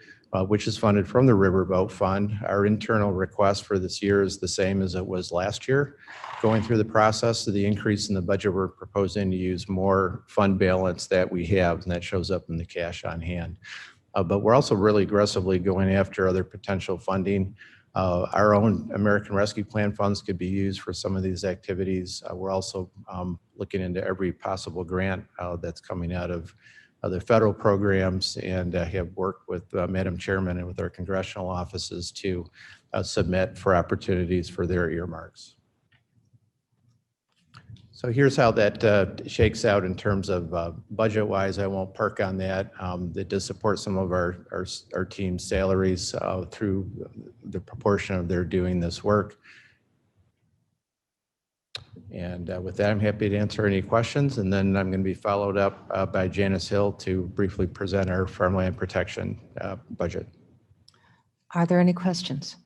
which is funded from the Riverboat Fund. Our internal request for this year is the same as it was last year. Going through the process of the increase in the budget, we're proposing to use more fund balance that we have, and that shows up in the cash on hand. But we're also really aggressively going after other potential funding. Our own American Rescue Plan funds could be used for some of these activities. We're also looking into every possible grant that's coming out of the federal programs, and have worked with Madam Chairman and with our congressional offices to submit for opportunities for their earmarks. So here's how that shakes out in terms of budget-wise. I won't park on that. It does support some of our team's salaries through the proportion of their doing this work. And with that, I'm happy to answer any questions. And then I'm going to be followed up by Janice Hill to briefly present our farmland protection budget. Are there any questions?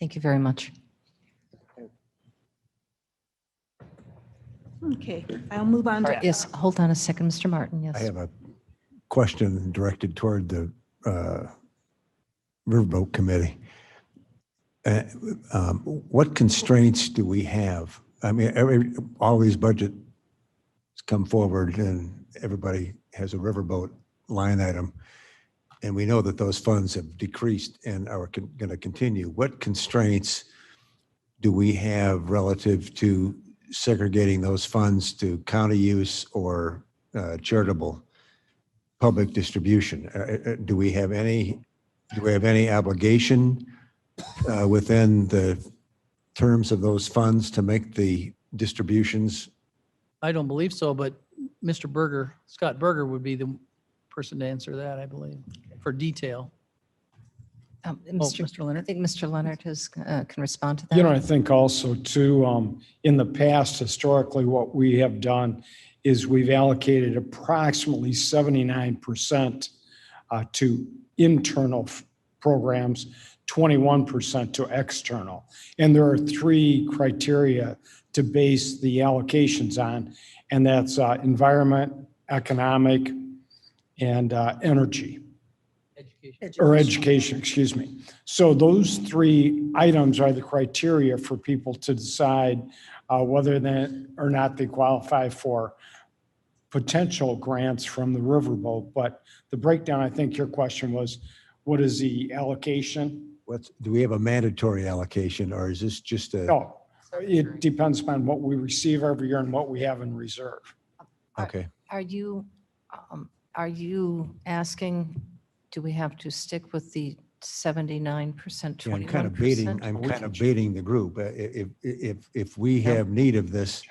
Thank you very much. Okay, I'll move on to. Yes, hold on a second, Mr. Martin, yes. I have a question directed toward the Riverboat Committee. What constraints do we have? I mean, all these budgets come forward and everybody has a riverboat line item. And we know that those funds have decreased and are going to continue. What constraints do we have relative to segregating those funds to county use or charitable public distribution? Do we have any obligation within the terms of those funds to make the distributions? I don't believe so, but Mr. Berger, Scott Berger would be the person to answer that, I believe, for detail. Mr. Leonard. I think Mr. Leonard can respond to that. You know, I think also too, in the past, historically, what we have done is we've allocated approximately 79% to internal programs, 21% to external. And there are 3 criteria to base the allocations on, and that's environment, economic, and energy. Education, excuse me. So those 3 items are the criteria for people to decide whether or not they qualify for potential grants from the riverboat. But the breakdown, I think your question was, what is the allocation? Do we have a mandatory allocation, or is this just a? No, it depends upon what we receive every year and what we have in reserve. Okay. Are you asking, do we have to stick with the 79%, 21%? Yeah, I'm kind of baiting the group. If we have need of this,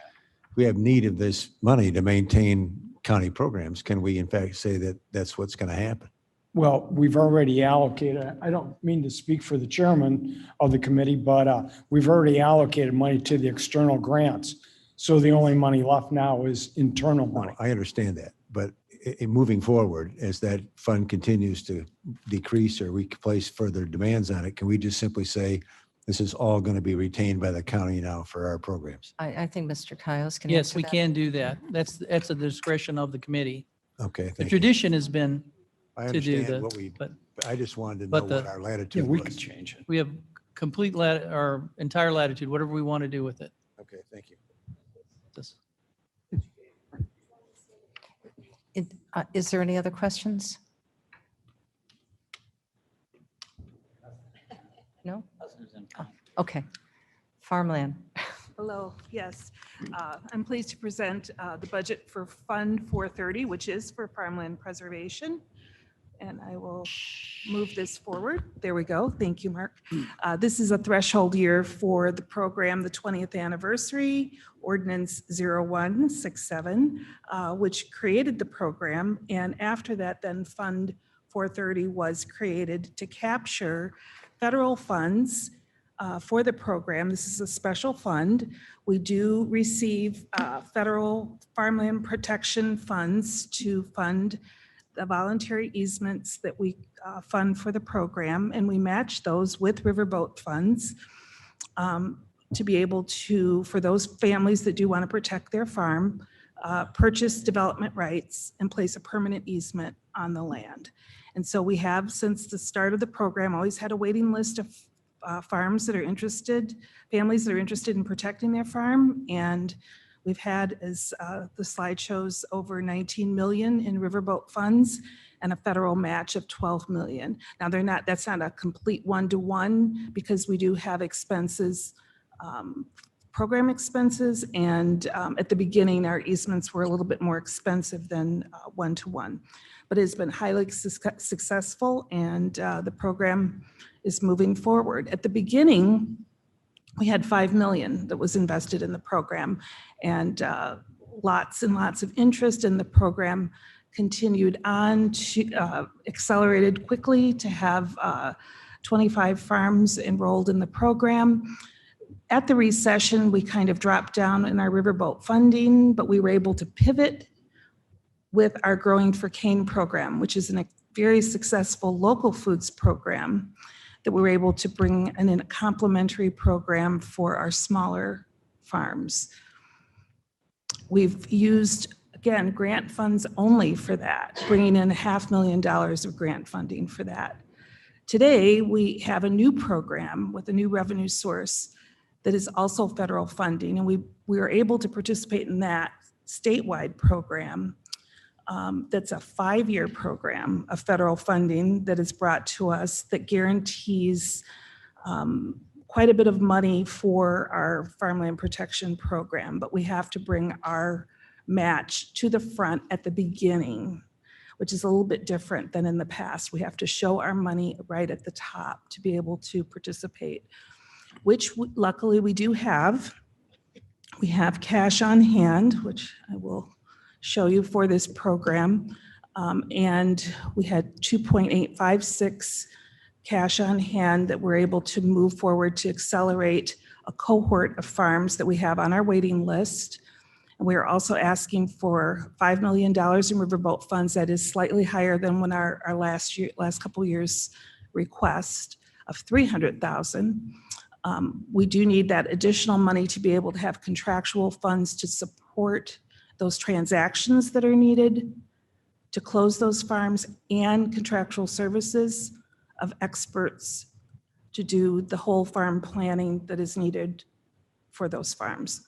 money to maintain county programs, can we in fact say that that's what's going to happen? Well, we've already allocated, I don't mean to speak for the chairman of the committee, but we've already allocated money to the external grants. So the only money left now is internal money. I understand that, but moving forward, as that fund continues to decrease or we place further demands on it, can we just simply say, this is all going to be retained by the county now for our programs? I think Mr. Kios can Yes, answer we that. can do that. That's at the discretion of the committee. Okay, The thank you. tradition has been I to do understand the, what we, but but I just wanted to know but the- what our latitude We was. could change it. we have complete or entire latitude, whatever we want to do with it. Okay, thank you. This- Is there any other questions? No? Oh, okay. Farmland. Hello, yes. I'm pleased to present the budget for Fund 430, which is for farmland preservation. And I will move this forward. There we go. Thank you, Mark. This is a threshold year for the program, the 20th anniversary, Ordinance 0167, which created the program. And after that, then Fund 430 was created to capture federal funds for the program. This is a special fund. We do receive federal farmland protection funds to fund the voluntary easements that we fund for the program, and we match those with riverboat funds to be able to, for those families that do want to protect their farm, purchase development rights and place a permanent easement on the land. And so we have, since the start of the program, always had a waiting list of farms that are interested, families that are interested in protecting their farm. And we've had, as the slide shows, over 19 million in riverboat funds and a federal match of 12 million. Now that's not a complete one-to-one because we do have expenses, program expenses. And at the beginning, our easements were a little bit more expensive than one-to-one, but it's been highly successful and the program is moving forward. At the beginning, we had 5 million that was invested in the program and lots and lots of interest in the program continued on to accelerated quickly to have 25 farms enrolled in the program. At the recession, we kind of dropped down in our riverboat funding, but we were able to pivot with our Growing for Cane program, which is a very successful local foods program that we were able to bring in a complementary program for our smaller farms. We've used, again, grant funds only for that, bringing in $500,000 of grant funding for that. Today, we have a new program with a new revenue source that is also federal funding, and we were able to participate in that statewide program. That's a 5-year program of federal funding that is brought to us that guarantees quite a bit of money for our farmland protection program, but we have to bring our match to the front at the beginning, which is a little bit different than in the past. We have to show our money right at the top to be able to participate, which luckily we do have. We have cash on hand, which I will show you for this program. And we had 2.856 cash on hand that we're able to move forward to accelerate a cohort of farms that we have on our waiting list. And we are also asking for $5 million in riverboat funds. That is slightly higher than when our last couple years request of 300,000. We do need that additional money to be able to have contractual funds to support those transactions that are needed to close those farms and contractual services of experts to do the whole farm planning that is needed for those farms.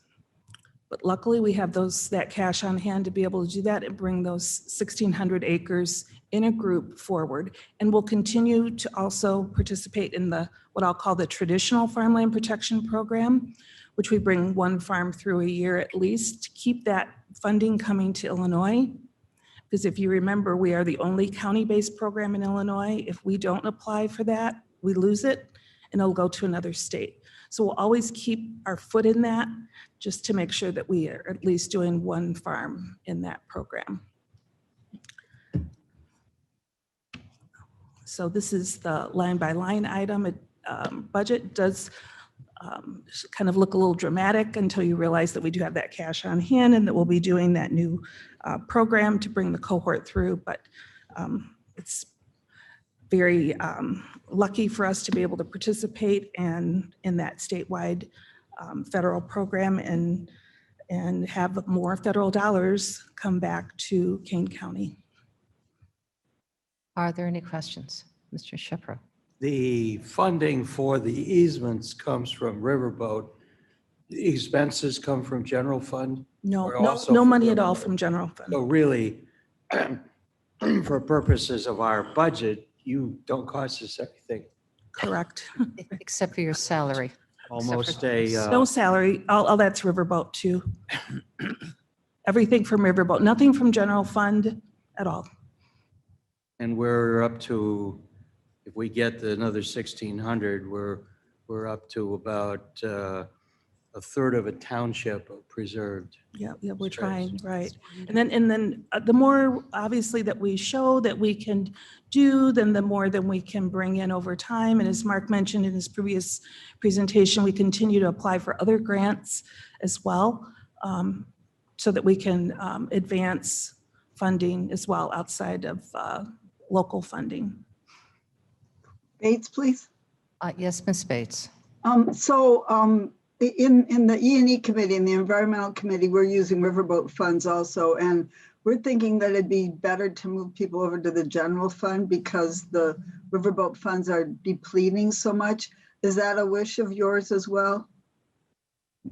But luckily, we have that cash on hand to be able to do that and bring those 1,600 acres in a group forward. And we'll continue to also participate in what I'll call the traditional farmland protection program, which we bring one farm through a year at least to keep that funding coming to Illinois. Because if you remember, we are the only county-based program in Illinois. If we don't apply for that, we lose it and it'll go to another state. So we'll always keep our foot in that just to make sure that we are at least doing one farm in that program. So this is the line by line item. Budget does kind of look a little dramatic until you realize that we do have that cash on hand and that we'll be doing that new program to bring the cohort through. But it's very lucky for us to be able to participate in that statewide federal program and have more federal dollars come back to Kane County. Are there any questions? Mr. Shepro. The funding for the easements comes from Riverboat. The expenses come from general fund? No, Or no, also no from money at all Riverboat? from general fund. So really, for purposes of our budget, you don't cost us anything. Correct. Except for your salary. Almost a, No salary, all that's Riverboat too. Everything from Riverboat, nothing from general fund at all. and we're up to, if we get another 1,600, we're up to about a third of a township preserved. Yeah, we're trying, right. And then the more obviously that we show that we can do, then the more that we can bring in over time. And as Mark mentioned in his previous presentation, we continue to apply for other grants as well, so that we can advance funding as well outside of local funding. Bates, please. Yes, Ms. Bates. In the E&E committee, in the environmental committee, we're using riverboat funds also, and we're thinking that it'd be better to move people over to the general fund because the riverboat funds are depleting so much. Is that a wish of yours as well?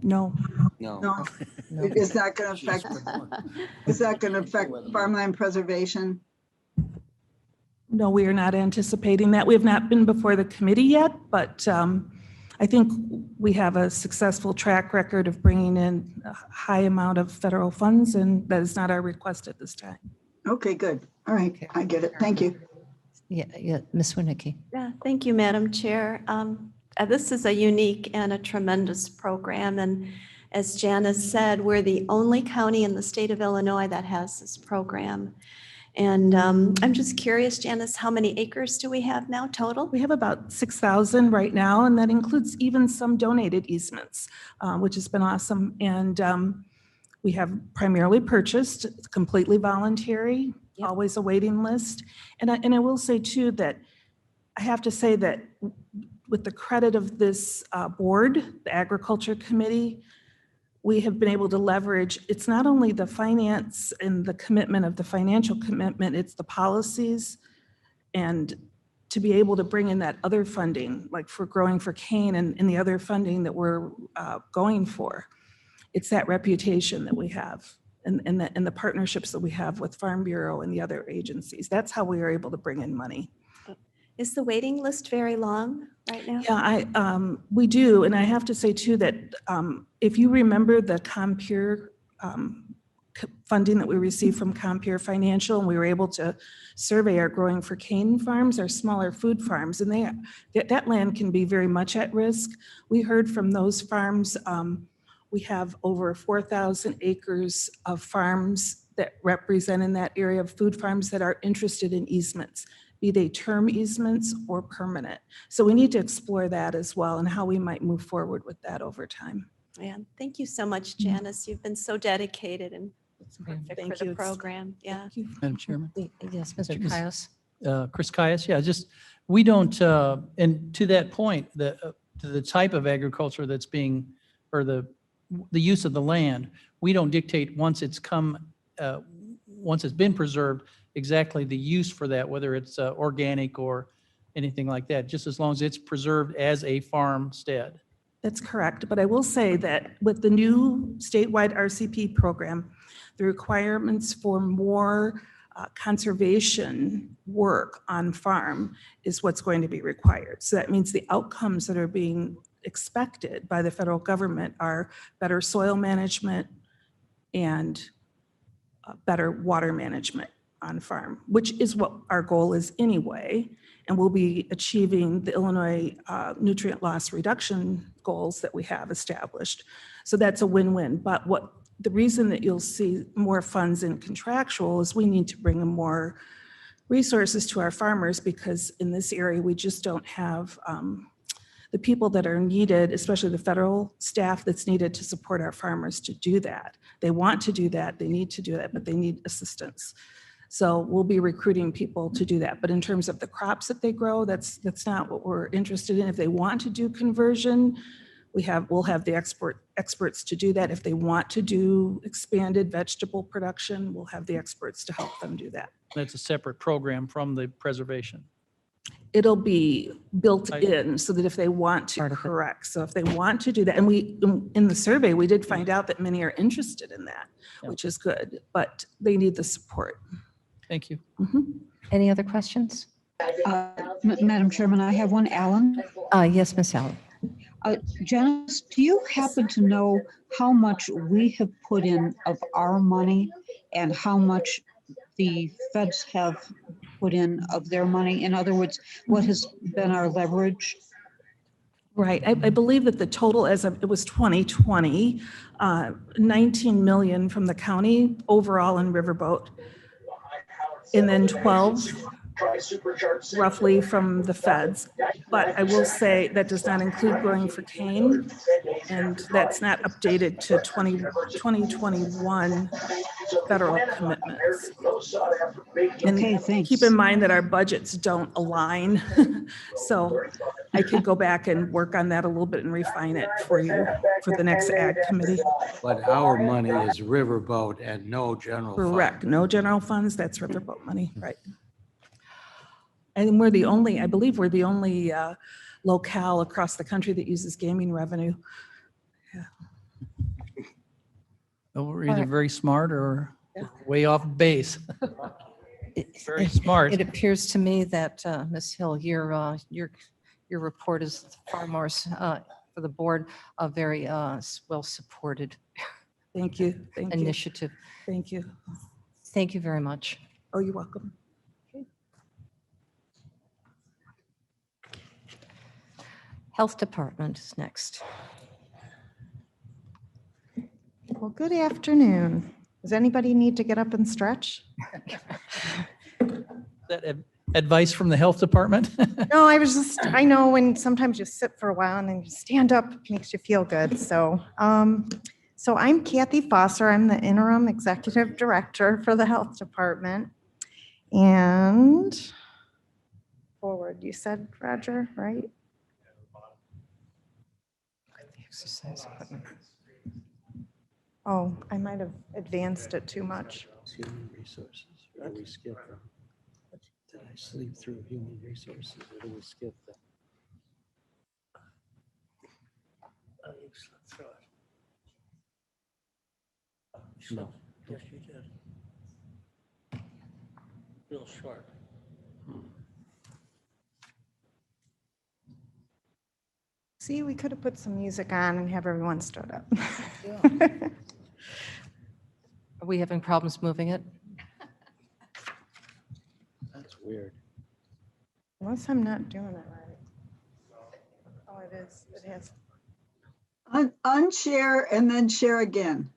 No. No. Is that going to affect? Is that going to affect farmland preservation? No, we are not anticipating that. We have not been before the committee yet, but I think we have a successful track record of bringing in a high amount of federal funds, and that is not our request at this time. Okay, good. All right, I get it. Thank you. Yeah, Ms. Winnicki. Yeah, thank you, Madam Chair. This is a unique and a tremendous program, and as Janice said, we're the only county in the state of Illinois that has this program. And I'm just curious, Janice, how many acres do we have now total? We have about 6,000 right now, and that includes even some donated easements, which has been awesome. And we have primarily purchased, it's completely voluntary, always a waiting list. And I will say too that I have to say that with the credit of this board, the Agriculture Committee, we have been able to leverage, it's not only the finance and the commitment of the financial commitment, it's the policies, and to be able to bring in that other funding, like for Growing for Kane and the other funding that we're going for. It's that reputation that we have and the partnerships that we have with Farm Bureau and the other agencies. That's how we are able to bring in money. Is the waiting list very long right now? Yeah, we do. And I have to say too that if you remember the Compure funding that we received from Compure Financial, and we were able to survey our Growing for Cane farms, our smaller food farms, and that land can be very much at risk. We heard from those farms, we have over 4,000 acres of farms that represent in that area of food farms that are interested in easements, be they term easements or permanent. So we need to explore that as well and how we might move forward with that over time. Yeah, thank you so much, Janice. You've been so dedicated and perfect Thank for you. the program. Yeah. Madam Chairman. Yes, Mr. Caius. Chris Caius, yeah, just, we don't, and to that point, to the type of agriculture that's being, or the use of the land, we don't dictate once it's been preserved, exactly the use for that, whether it's organic or anything like that, just as long as it's preserved as a farmstead. That's correct, but I will say that with the new statewide RCP program, the requirements for more conservation work on farm is what's going to be required. So that means the outcomes that are being expected by the federal government are better soil management and better water management on farm, which is what our goal is anyway. And we'll be achieving the Illinois nutrient loss reduction goals that we have established. So that's a win-win. But the reason that you'll see more funds in contractual is we need to bring in more resources to our farmers, because in this area, we just don't have the people that are needed, especially the federal staff that's needed to support our farmers to do that. They want to do that, they need to do that, but they need assistance. So we'll be recruiting people to do that. But in terms of the crops that they grow, that's not what we're interested in. If they want to do conversion, we'll have the experts to do that. If they want to do expanded vegetable production, we'll have the experts to help them do that. That's a separate program from the preservation. It'll be built in so that if they want to, correct. So if they want to do that, and in the survey, we did find out that many are interested in that, which is good, but they need the support. Thank you. Any other questions? Madam Chairman, I have one. Alan? Yes, Ms. Allen. Janice, do you happen to know how much we have put in of our money and how much the feds have put in of their money? In other words, what has been our leverage? Right. I believe that the total as of, it was 2020, 19 million from the county overall in Riverboat, and then 12 roughly from the feds. But I will say that does not include growing for cane, and that's not updated to 2021 federal commitments. And okay, thanks. Keep in mind that our budgets don't align. So I could go back and work on that a little bit and refine it for you for the next ag committee. But our money is riverboat and no general fund. Correct. No general funds. That's riverboat money, right? And we're the only, I believe we're the only locale across the country that uses gaming revenue. Oh, we're either very smart or way off base. Very smart. It appears to me that, Ms. Hill, your report is far more, for the board, a very well supported Thank you. Thank you. initiative. Thank you. Thank you very much. Oh, you're welcome. Health Department is next. Well, good afternoon. Does anybody need to get up and stretch? Is that advice from the health department? No, I know when sometimes you sit for a while and then you stand up, it makes you feel good. So I'm Kathy Foster. I'm the interim executive director for the health department. And forward, you said, Roger, right? Exercise equipment. Oh, I might have advanced it too much. Human resources, or do we skip them? Did I sleep through human resources, or do we skip them? Oh, you slept through it. No. Yes, you did. Real short. See, we could have put some music on and have everyone stood up. Are we having problems moving it? That's weird. Unless I'm not doing it right. Oh, it is. It has. Unshare and then share again.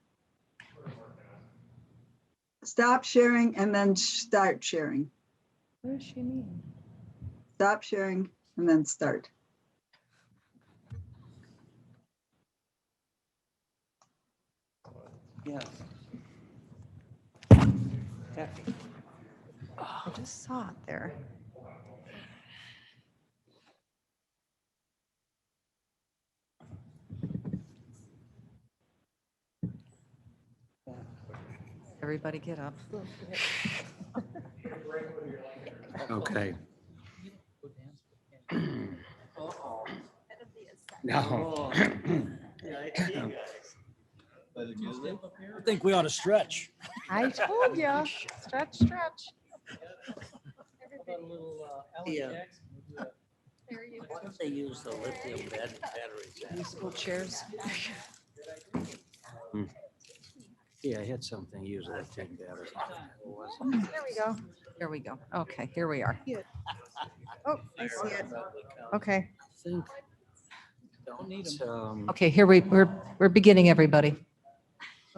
Stop sharing and then start sharing. What does she mean? Stop sharing and then start. Yeah. I just saw it there. Everybody get up. Okay. No. I think we ought to stretch. I told you, stretch, stretch. Yeah. Why don't they use the lithium batteries? Musical chairs. Yeah, I had something use lithium batteries. There we go. Here we go. Okay, here we are. Oh, I see it. Okay. Okay, we're beginning, everybody.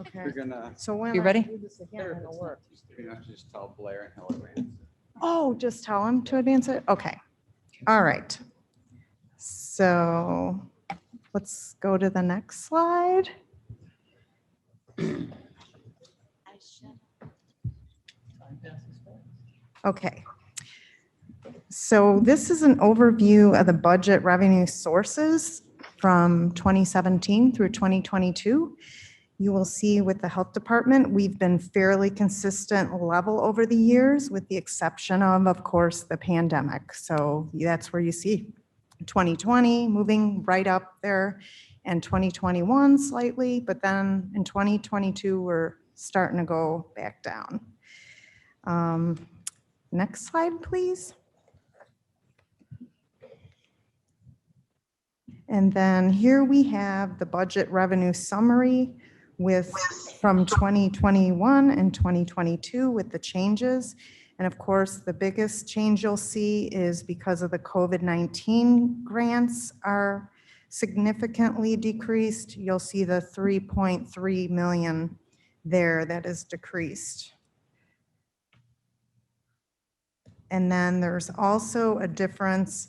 Okay. We're gonna. So when You I ready? do this again, it'll work. You're not just tell Blair and how it ran. Oh, just tell him to advance it? Okay. All right. So let's go to the next slide. Okay. So this is an overview of the budget revenue sources from 2017 through 2022. You will see with the health department, we've been fairly consistent level over the years with the exception of course, the pandemic. So that's where you see 2020 moving right up there and 2021 slightly, but then in 2022, we're starting to go back down. Next slide, please. And then here we have the budget revenue summary with from 2021 and 2022 with the changes. And of course, the biggest change you'll see is because of the COVID-19 grants are significantly decreased. You'll see the 3.3 million there that is decreased. And then there's also a difference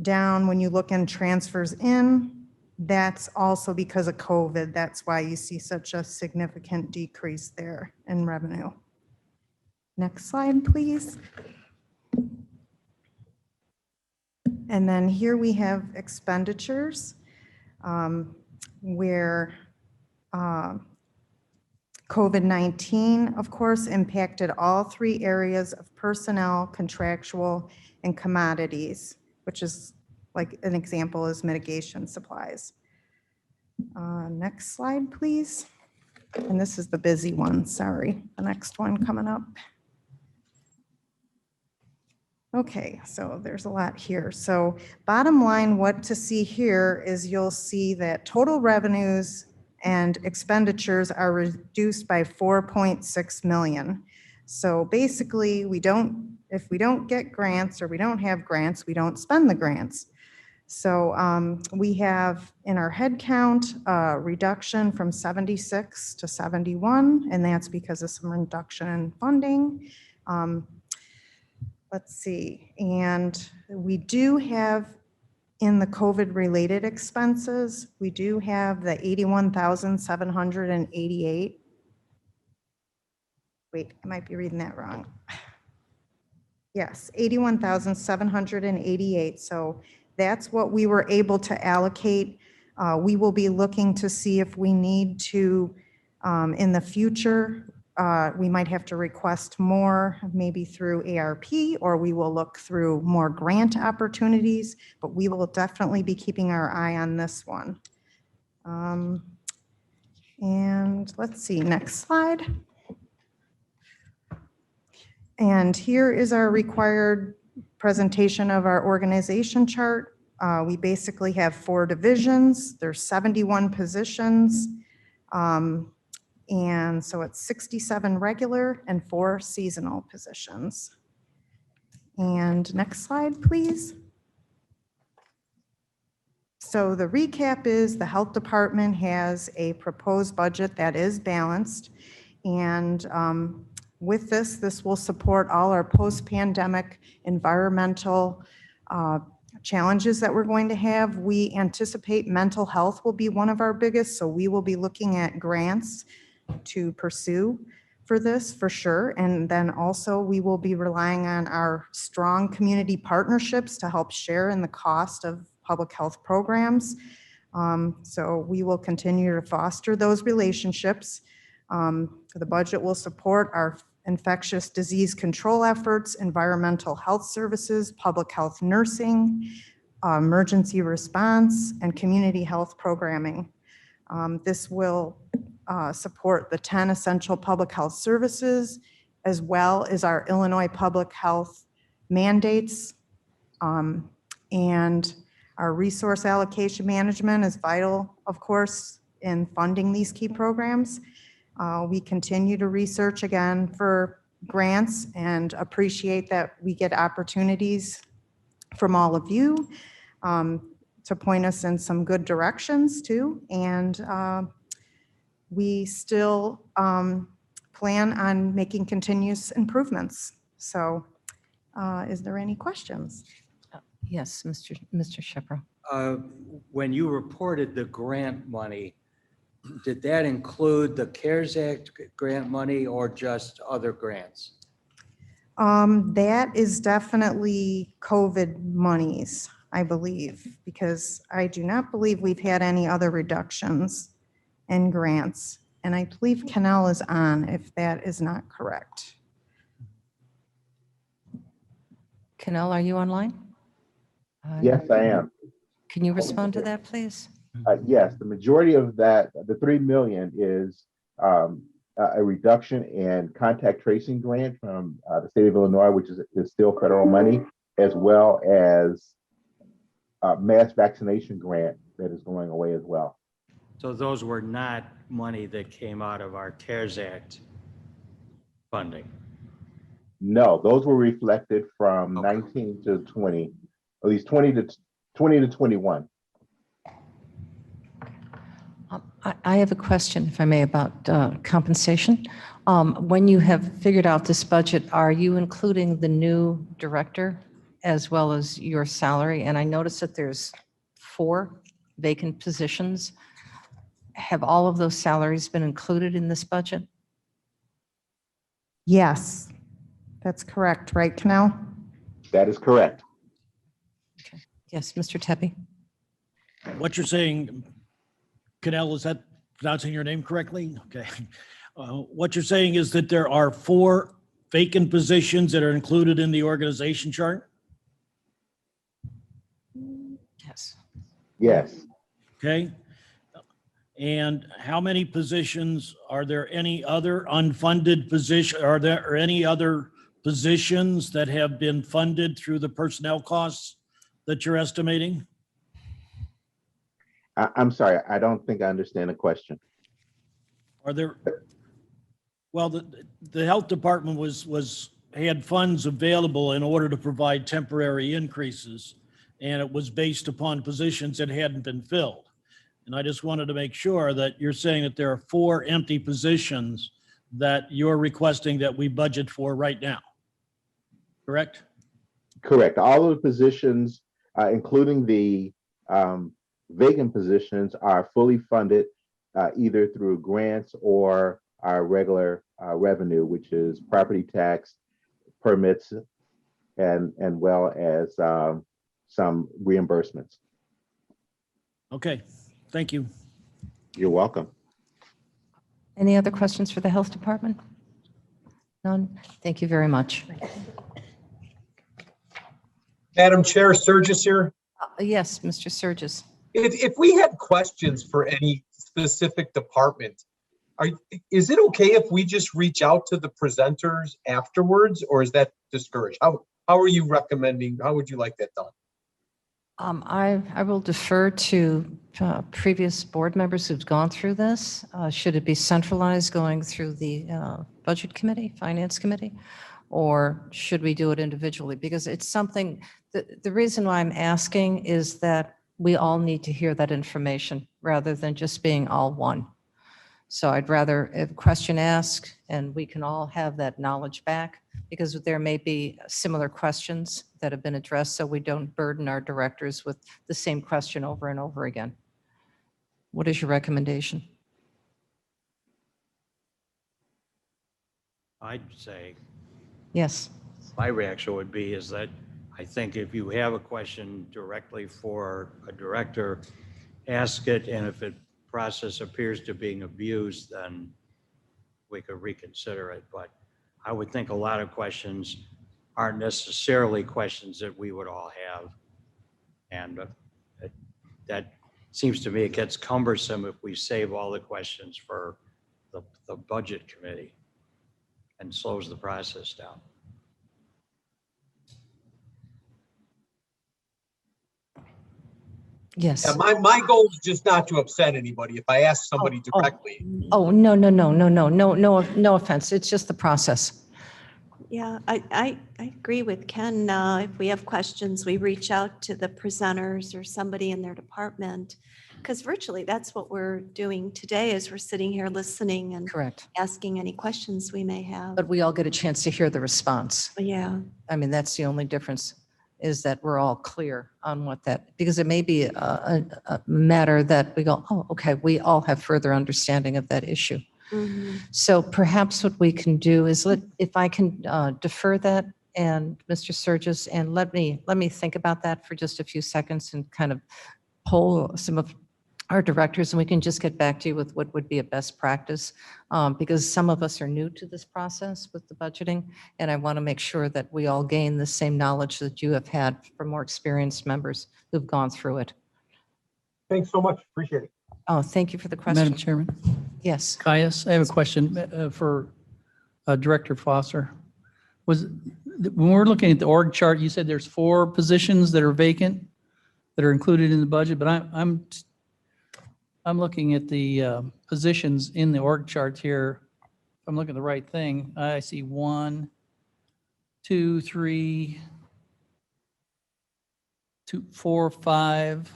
down when you look in transfers in. That's also because of COVID. That's why you see such a significant decrease there in revenue. Next slide, please. And then here we have expenditures where COVID-19, of course, impacted all three areas of personnel, contractual, and commodities, which is like an example is mitigation supplies. Next slide, please. And this is the busy one, sorry. The next one coming up. Okay, so there's a lot here. So bottom line, what to see here is you'll see that total revenues and expenditures are reduced by 4.6 million. So basically, if we don't get grants or we don't have grants, we don't spend the grants. So we have in our head count a reduction from 76 to 71, and that's because of some reduction in funding. Let's see, and we do have in the COVID-related expenses, we do have the 81,788. Wait, I might be reading that wrong. Yes, 81,788. So that's what we were able to allocate. We will be looking to see if we need to, in the future, we might have to request more, maybe through ARP, or we will look through more grant opportunities, but we will definitely be keeping our eye on this one. And let's see, next slide. And here is our required presentation of our organization chart. We basically have 4 divisions. There's 71 positions. And so it's 67 regular and 4 seasonal positions. And next slide, please. So the recap is the health department has a proposed budget that is balanced. And with this will support all our post-pandemic environmental challenges that we're going to have. We anticipate mental health will be one of our biggest, so we will be looking at grants to pursue for this for sure. And then also we will be relying on our strong community partnerships to help share in the cost of public health programs. So we will continue to foster those relationships. The budget will support our infectious disease control efforts, environmental health services, public health nursing, emergency response, and community health programming. This will support the 10 essential public health services, as well as our Illinois public health mandates. And our resource allocation management is vital, of course, in funding these key programs. We continue to research again for grants and appreciate that we get opportunities from all of you to point us in some good directions too. And we still plan on making continuous improvements. So is there any questions? Yes, Mr. Shepro. When you reported the grant money, did that include the CARES Act grant money or just other grants? That is definitely COVID monies, I believe, because I do not believe we've had any other reductions in grants. And I believe Canal is on, if that is not correct. Canal, are you online? Yes, I am. Can you respond to that, please? Yes, the majority of that, the 3 million is a reduction in contact tracing grant from the state of Illinois, which is still federal money, as well as mass vaccination grant that is going away as well. So those were not money that came out of our CARES Act funding? No, those were reflected from 19 to 20, at least 20 to 21. I have a question, if I may, about compensation. When you have figured out this budget, are you including the new director as well as your salary? And I noticed that there's 4 vacant positions. Have all of those salaries been included in this budget? Yes, that's correct, right, Canal? That is correct. Yes, Mr. Tepe. What you're saying, Canal, is that pronouncing your name correctly? Okay. What you're saying is that there are 4 vacant positions that are included in the organization chart? Yes. Yes. Okay. And how many positions, are there any other unfunded position? Are there any other positions that have been funded through the personnel costs that you're estimating? I'm sorry, I don't think I understand the question. Are there, well, the health department had funds available in order to provide temporary increases, and it was based upon positions that hadn't been filled. And I just wanted to make sure that you're saying that there are 4 empty positions that you're requesting that we budget for right now, correct? Correct. All of the positions, including the vacant positions, are fully funded either through grants or our regular revenue, which is property tax, permits, and well as some reimbursements. Okay, thank you. You're welcome. Any other questions for the Health Department? None? Thank you very much. Madam Chair, Sturgis here. Yes, Mr. Sturgis. If we had questions for any specific department, is it okay if we just reach out to the presenters afterwards, or is that discouraged? How are you recommending? How would you like that done? I will defer to previous board members who've gone through this. Should it be centralized going through the Budget Committee, Finance Committee, or should we do it individually? Because it's something, the reason why I'm asking is that we all need to hear that information rather than just being all one. So I'd rather a question asked and we can all have that knowledge back, because there may be similar questions that have been addressed, so we don't burden our directors with the same question over and over again. What is your recommendation? I'd say. Yes. My reaction would be is that I think if you have a question directly for a director, ask it, and if the process appears to being abused, then we could reconsider it. But I would think a lot of questions aren't necessarily questions that we would all have. And that seems to me it gets cumbersome if we save all the questions for the budget committee and slows the process down. Yes. Yeah, my goal is just not to upset anybody. If I ask somebody directly, Oh, no offense. It's just the process. Yeah, I agree with Ken. If we have questions, we reach out to the presenters or somebody in their department. Because virtually that's what we're doing today is we're sitting here listening and Correct. asking any questions we may have. But we all get a chance to hear the response. Yeah. I mean, that's the only difference, is that we're all clear on what that, because it may be a matter that we go, oh, okay, we all have further understanding of that issue. Mhm. So perhaps what we can do is if I can defer that, and Mr. Sturgis, and let me think about that for just a few seconds and kind of poll some of our directors, and we can just get back to you with what would be a best practice, because some of us are new to this process with the budgeting, and I want to make sure that we all gain the same knowledge that you have had from more experienced members who've gone through it. thanks so much. Appreciate it. Oh, thank you for the question. Madam Chairman, Yes. Caius, I have a question for Director Foster. When we're looking at the org chart, you said there's 4 positions that are vacant that are included in the budget, but I'm looking at the positions in the org charts here. If I'm looking at the right thing, I see 1, 2, 3, 4, 5,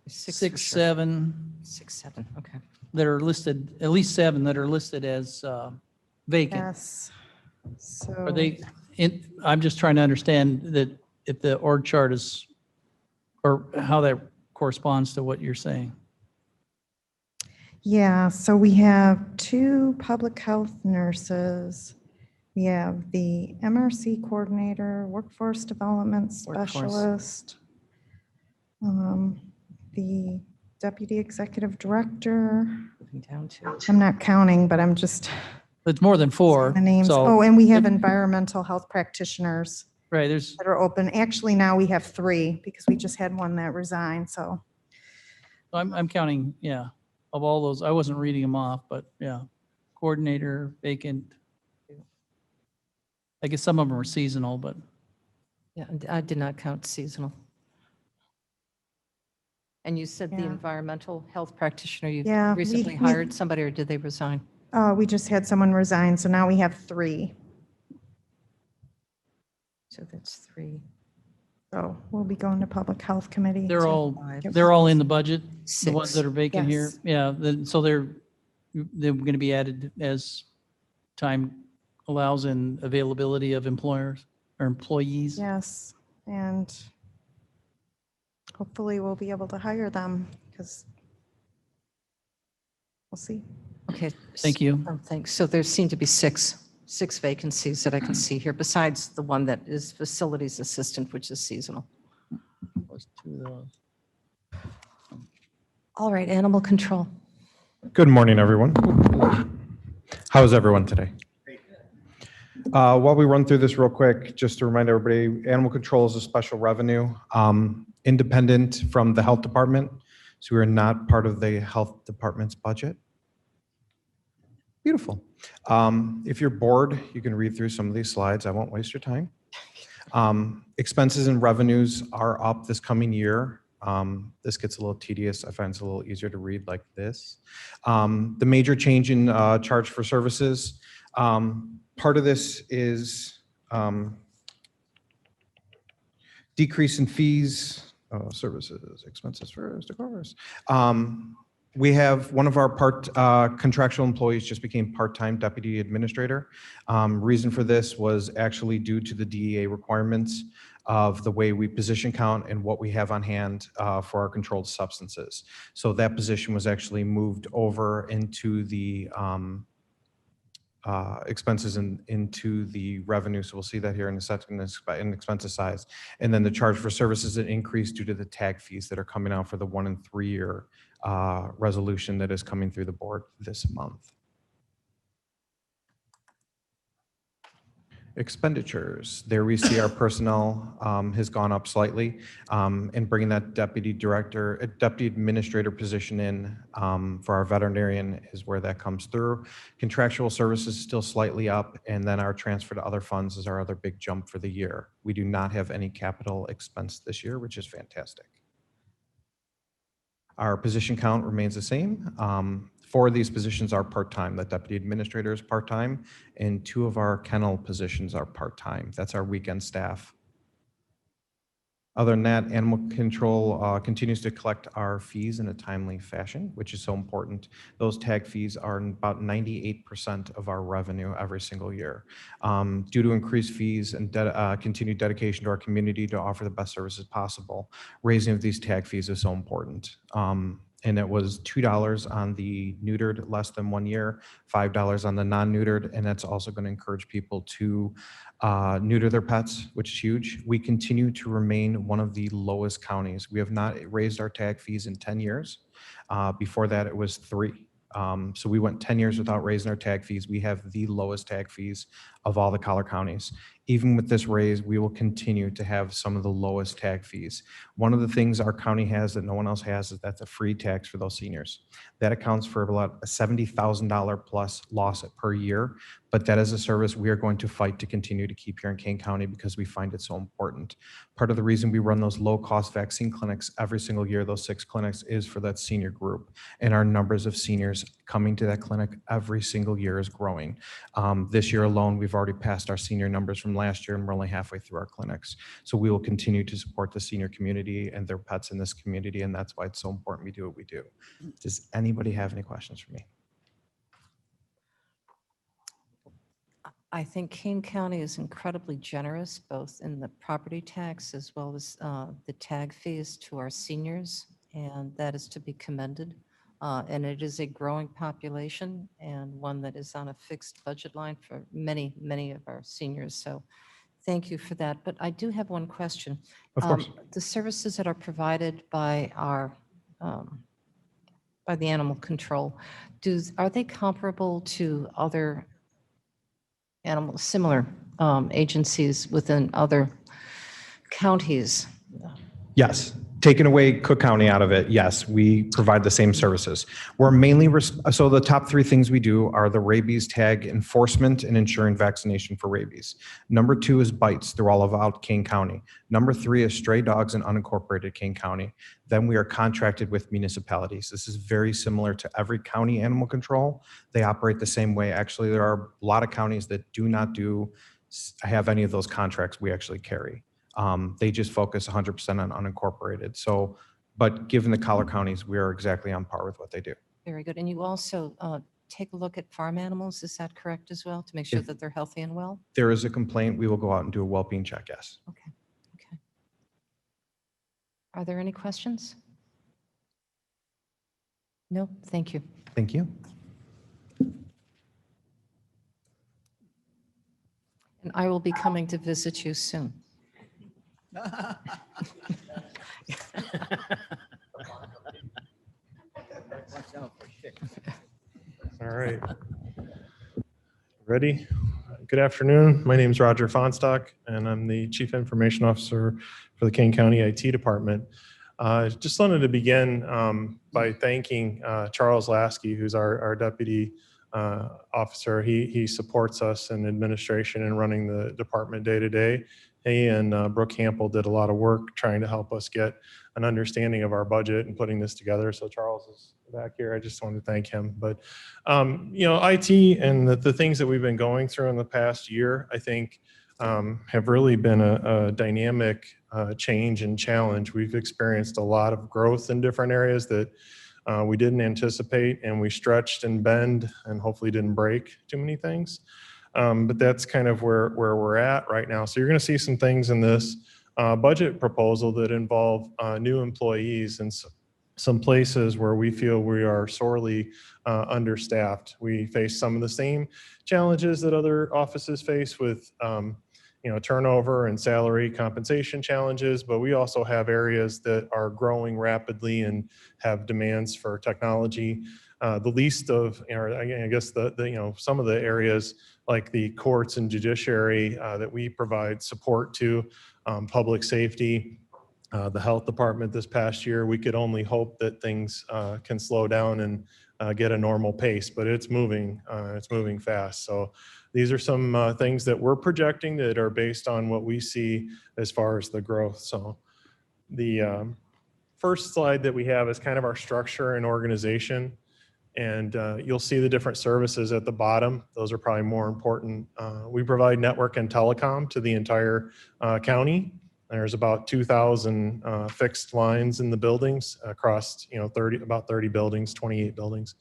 6, 7. 6, 7, okay. That are listed, at least 7 that are listed as vacant. Yes. So. Are they, I'm just trying to understand that if the org chart is, or how that corresponds to what you're saying. Yeah, so we have 2 public health nurses. We have the MRC coordinator, workforce development specialist, the deputy executive director. Moving down to. I'm not counting, but I'm just. It's more than 4. The names. So, Oh, and we have environmental health practitioners right, there's, that are open. Actually, now we have 3 because we just had one that resigned, so. I'm counting, yeah, of all those, I wasn't reading them off, but yeah. Coordinator, vacant. I guess some of them are seasonal, but Yeah, I did not count seasonal. And you said the Yeah. environmental health practitioner, you Yeah, recently we- hired somebody, or did they resign? We just had someone resign, so now we have 3. So that's 3. So we'll be going to public health committee. they're to- all in the budget, the ones 6. that are vacant here. Yes. Yeah, then, so they're going to be added as time allows and availability of employers or employees. Yes, and hopefully we'll be able to hire them because we'll see. Okay. Thank you. Oh, thanks. So there seem to be 6 vacancies that I can see here, besides the one that is facilities assistant, which is seasonal. All right, animal control. Good morning, everyone. How is everyone today? While we run through this real quick, just to remind everybody, animal control is a special revenue, independent from the health department. So we are not part of the health department's budget. Beautiful. If you're bored, you can read through some of these slides. I won't waste your time. Expenses and revenues are up this coming year. This gets a little tedious. I find it's a little easier to read like this. The major change in charge for services, part of this is decrease in fees, services, expenses first, of course. We have one of our contractual employees just became part-time deputy administrator. Reason for this was actually due to the DEA requirements of the way we position count and what we have on hand for our controlled substances. So that position was actually moved over into the expenses and into the revenue. So we'll see that here in a second in expenses size. And then the charge for services that increased due to the tag fees that are coming out for the 1 and 3 year resolution that is coming through the board this month. Expenditures, there we see our personnel has gone up slightly, and bringing that deputy administrator position in for our veterinarian is where that comes through. Contractual services is still slightly up, and then our transfer to other funds is our other big jump for the year. We do not have any capital expense this year, which is fantastic. Our position count remains the same. 4 of these positions are part-time. The deputy administrator is part-time, and 2 of our kennel positions are part-time. That's our weekend staff. Other than that, animal control continues to collect our fees in a timely fashion, which is so important. Those tag fees are about 98% of our revenue every single year. Due to increased fees and continued dedication to our community to offer the best services possible, raising of these tag fees is so important. And it was $2 on the neutered less than 1 year, $5 on the non-neutered, and that's also going to encourage people to neuter their pets, which is huge. We continue to remain one of the lowest counties. We have not raised our tag fees in 10 years. Before that, it was 3. So we went 10 years without raising our tag fees. We have the lowest tag fees of all the collar counties. Even with this raise, we will continue to have some of the lowest tag fees. One of the things our county has that no one else has is that's a free tax for those seniors. That accounts for about a $70,000 plus loss per year, but that is a service we are going to fight to continue to keep here in Kane County because we find it so important. Part of the reason we run those low-cost vaccine clinics every single year, those 6 clinics, is for that senior group. And our numbers of seniors coming to that clinic every single year is growing. This year alone, we've already passed our senior numbers from last year, and we're only halfway through our clinics. So we will continue to support the senior community and their pets in this community, and that's why it's so important we do what we do. Does anybody have any questions for me? I think Kane County is incredibly generous, both in the property tax as well as the tag fees to our seniors, and that is to be commended. And it is a growing population and one that is on a fixed budget line for many, many of our seniors. So thank you for that. But I do have one question. Of course. The services that are provided by our by the animal control, are they comparable to other similar agencies within other counties? Yes. Taking away Cook County out of it, yes, we provide the same services. We're mainly, so the top 3 things we do are the rabies tag enforcement and ensuring vaccination for rabies. Number 2 is bites through all of Kane County. Number 3 is stray dogs in unincorporated Kane County. Then we are contracted with municipalities. This is very similar to every county animal control. They operate the same way. Actually, there are a lot of counties that do not have any of those contracts we actually carry. They just focus 100% on unincorporated. So, but given the collar counties, we are exactly on par with what they do. Very good. And you also take a look at farm animals, is that correct as well, to make sure that they're healthy and well? There is a complaint, we will go out and do a well-being check, yes. Okay. Okay. Are there any questions? No, thank you. Thank you. And I will be coming to visit you soon. All right. Ready? Good afternoon. My name is Roger Fonstock, and I'm the Chief Information Officer for the Kane County IT Department. Just wanted to begin by thanking Charles Lasky, who's our Deputy Officer. He supports us in administration and running the department day to day. He and Brooke Hampel did a lot of work trying to help us get an understanding of our budget and putting this together. So Charles is back here. I just wanted to thank him. But, you know, IT and the things that we've been going through in the past year, I think have really been a dynamic change and challenge. We've experienced a lot of growth in different areas that we didn't anticipate, and we stretched and bend and hopefully didn't break too many things. But that's kind of where we're at right now. So you're going to see some things in this budget proposal that involve new employees and some places where we feel we are sorely understaffed. We face some of the same challenges that other offices face with you know, turnover and salary compensation challenges, but we also have areas that are growing rapidly and have demands for technology The least of, or I guess some of the areas like the courts and judiciary that we provide support to, public safety, the health department this past year, we could only hope that things can slow down and get a normal pace, but it's moving fast. So these are some things that we're projecting that are based on what we see as far as the growth. So the first slide that we have is kind of our structure and organization. And you'll see the different services at the bottom. Those are probably more important. We provide network and telecom to the entire county. There's about 2,000 fixed lines in the buildings across, about 30 buildings, 28 buildings.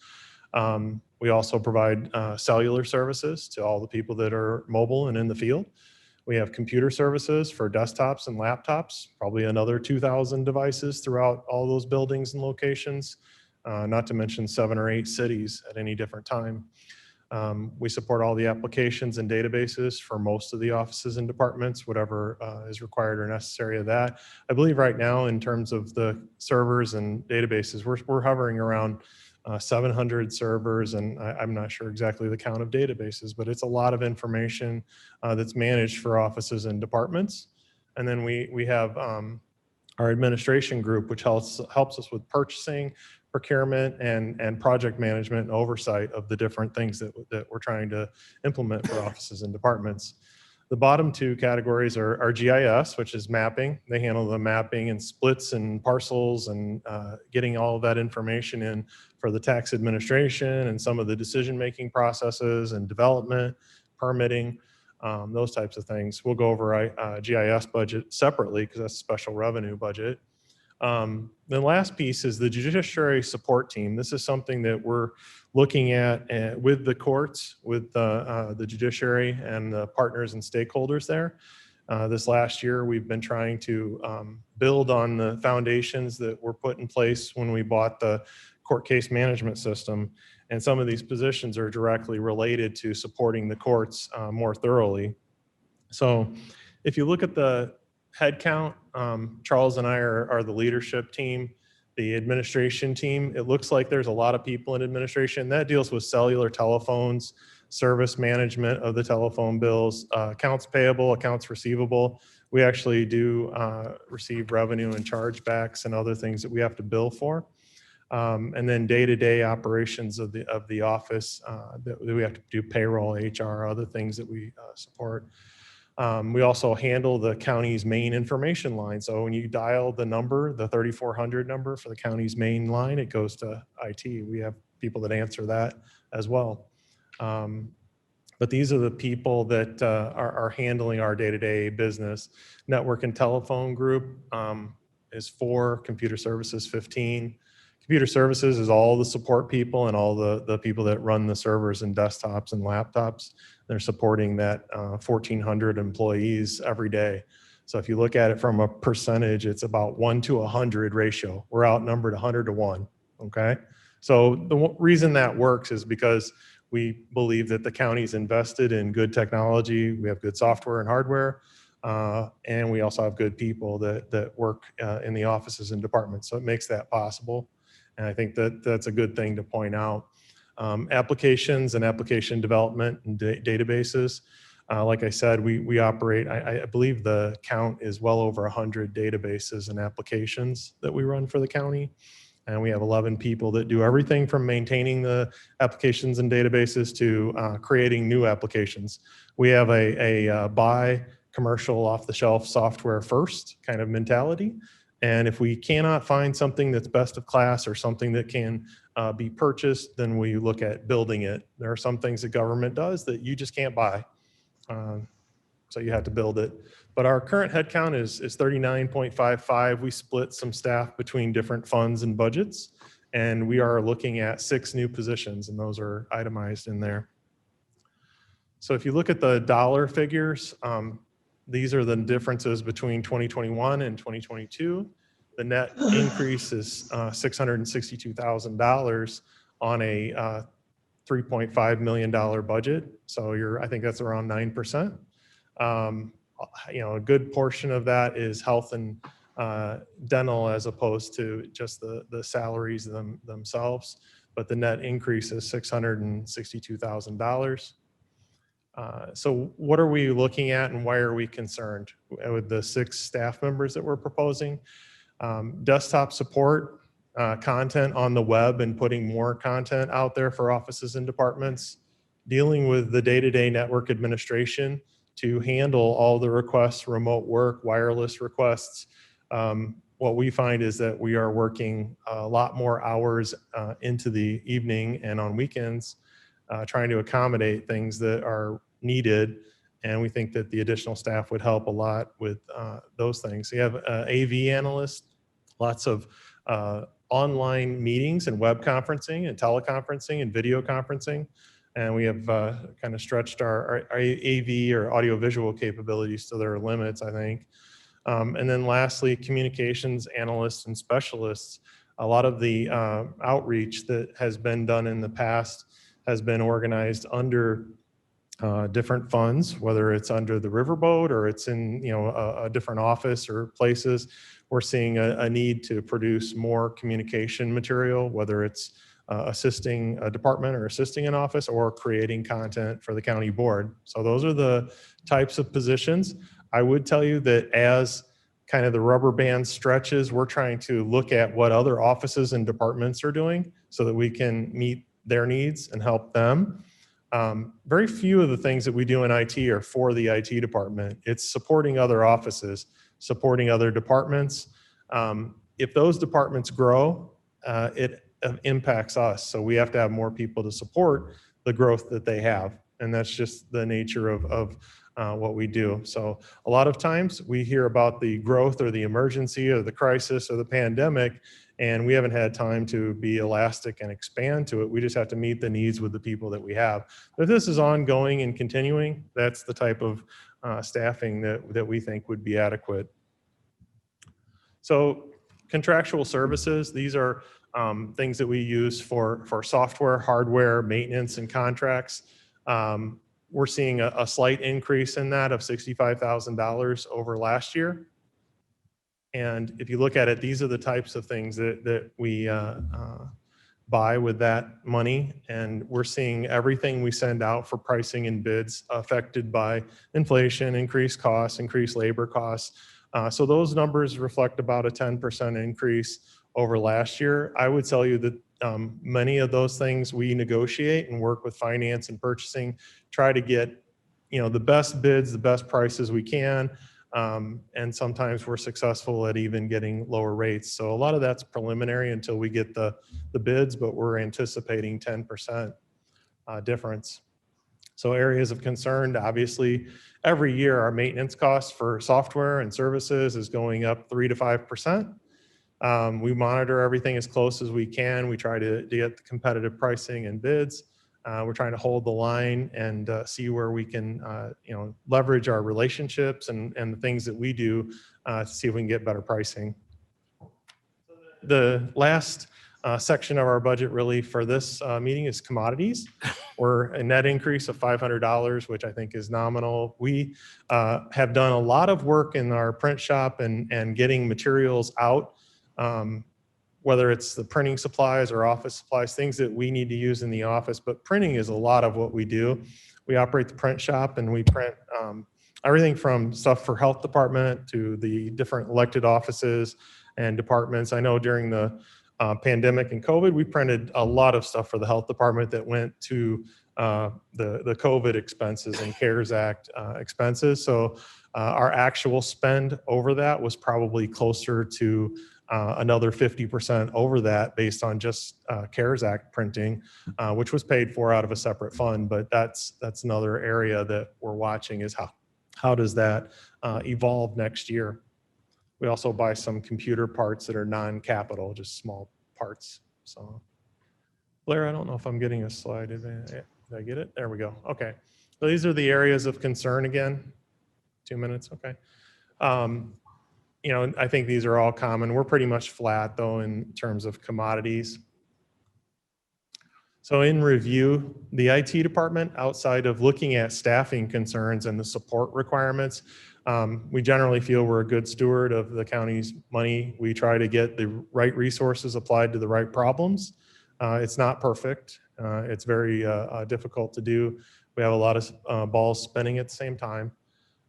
We also provide cellular services to all the people that are mobile and in the field. We have computer services for desktops and laptops, probably another 2,000 devices throughout all those buildings and locations, not to mention 7 or 8 cities at any different time. We support all the applications and databases for most of the offices and departments, whatever is required or necessary of that. I believe right now in terms of the servers and databases, we're hovering around 700 servers, and I'm not sure exactly the count of databases, but it's a lot of information that's managed for offices and departments. And then we have our administration group, which helps us with purchasing, procurement, and project management and oversight of the different things that we're trying to implement for offices and departments. The bottom 2 categories are GIS, which is mapping. They handle the mapping and splits and parcels and getting all of that information in for the tax administration and some of the decision-making processes and development, permitting, those types of things. We'll go over GIS budget separately because that's a special revenue budget. The last piece is the judiciary support team. This is something that we're looking at with the courts, with the judiciary and the partners and stakeholders there. This last year, we've been trying to build on the foundations that were put in place when we bought the court case management system. And some of these positions are directly related to supporting the courts more thoroughly. So if you look at the head count, Charles and I are the leadership team. The administration team, it looks like there's a lot of people in administration. That deals with cellular telephones, service management of the telephone bills, accounts payable, accounts receivable. We actually do receive revenue and chargebacks and other things that we have to bill for. And then day-to-day operations of the office that we have to do payroll, HR, other things that we support. We also handle the county's main information line. So when you dial the number, the 3400 number for the county's main line, it goes to IT. We have people that answer that as well. But these are the people that are handling our day-to-day business. Network and telephone group is 4, computer services 15. Computer services is all the support people and all the people that run the servers and desktops and laptops. They're supporting that 1,400 employees every day. So if you look at it from a percentage, it's about 1 to 100 ratio. We're outnumbered 100 to 1, okay? So the reason that works is because we believe that the county's invested in good technology. We have good software and hardware, and we also have good people that work in the offices and departments. So it makes that possible. And I think that's a good thing to point out. Applications and application development and databases. Like I said, we operate, I believe the count is well over 100 databases and applications that we run for the county. And we have 11 people that do everything from maintaining the applications and databases to creating new applications. We have a buy commercial off-the-shelf software first kind of mentality. And if we cannot find something that's best of class or something that can be purchased, then we look at building it. There are some things that government does that you just can't buy. So you have to build it. But our current headcount is 39.55. We split some staff between different funds and budgets. And we are looking at 6 new positions, and those are itemized in there. So if you look at the dollar figures, these are the differences between 2021 and 2022. The net increase is $662,000 on a $3.5 million budget. So I think that's around 9%. A good portion of that is health and dental as opposed to just the salaries themselves. but the net increase is $662,000. So what are we looking at and why are we concerned with the 6 staff members that we're proposing? Desktop support, content on the web and putting more content out there for offices and departments, dealing with the day-to-day network administration to handle all the requests, remote work, wireless requests. What we find is that we are working a lot more hours into the evening and on weekends, trying to accommodate things that are needed. And we think that the additional staff would help a lot with those things. You have AV analysts, lots of online meetings and web conferencing and teleconferencing and video conferencing. And we have kind of stretched our AV or audiovisual capabilities to their limits, I think. And then lastly, communications analysts and specialists. A lot of the outreach that has been done in the past has been organized under different funds, whether it's under the riverboat or it's in a different office or places. We're seeing a need to produce more communication material, whether it's assisting a department or assisting an office or creating content for the county board. So those are the types of positions. I would tell you that as kind of the rubber band stretches, we're trying to look at what other offices and departments are doing so that we can meet their needs and help them. Very few of the things that we do in IT are for the IT department. It's supporting other offices, supporting other departments. If those departments grow, it impacts us. So we have to have more people to support the growth that they have. And that's just the nature of what we do. So a lot of times we hear about the growth or the emergency or the crisis or the pandemic, and we haven't had time to be elastic and expand to it. We just have to meet the needs with the people that we have. But if this is ongoing and continuing, that's the type of staffing that we think would be adequate. So contractual services, these are things that we use for software, hardware, maintenance, and contracts. We're seeing a slight increase in that of $65,000 over last year. And if you look at it, these are the types of things that we buy with that money. And we're seeing everything we send out for pricing and bids affected by inflation, increased costs, increased labor costs. So those numbers reflect about a 10% increase over last year. I would tell you that many of those things we negotiate and work with finance and purchasing, try to get the best bids, the best prices we can. And sometimes we're successful at even getting lower rates. So a lot of that's preliminary until we get the bids, but we're anticipating 10% difference. So areas of concern, obviously, every year our maintenance costs for software and services is going up 3 to 5%. We monitor everything as close as we can. We try to get the competitive pricing and bids. We're trying to hold the line and see where we can, leverage our relationships and the things that we do to see if we can get better pricing. The last section of our budget really for this meeting is commodities. We're a net increase of $500, which I think is nominal. We have done a lot of work in our print shop and getting materials out. Whether it's the printing supplies or office supplies, things that we need to use in the office, but printing is a lot of what we do. We operate the print shop and we print everything from stuff for health department to the different elected offices and departments. I know during the pandemic and COVID, we printed a lot of stuff for the health department that went to the COVID expenses and CARES Act expenses. So our actual spend over that was probably closer to another 50% over that based on just CARES Act printing, which was paid for out of a separate fund. But that's another area that we're watching is how does that evolve next year. We also buy some computer parts that are non-capital, just small parts. So Blair, I don't know if I'm getting a slide. Did I get it? There we go. Okay. So these are the areas of concern again. 2 minutes. Okay. I think these are all common. We're pretty much flat though in terms of commodities. So in review, the IT department, outside of looking at staffing concerns and the support requirements, we generally feel we're a good steward of the county's money. We try to get the right resources applied to the right problems. It's not perfect. It's very difficult to do. We have a lot of balls spinning at the same time.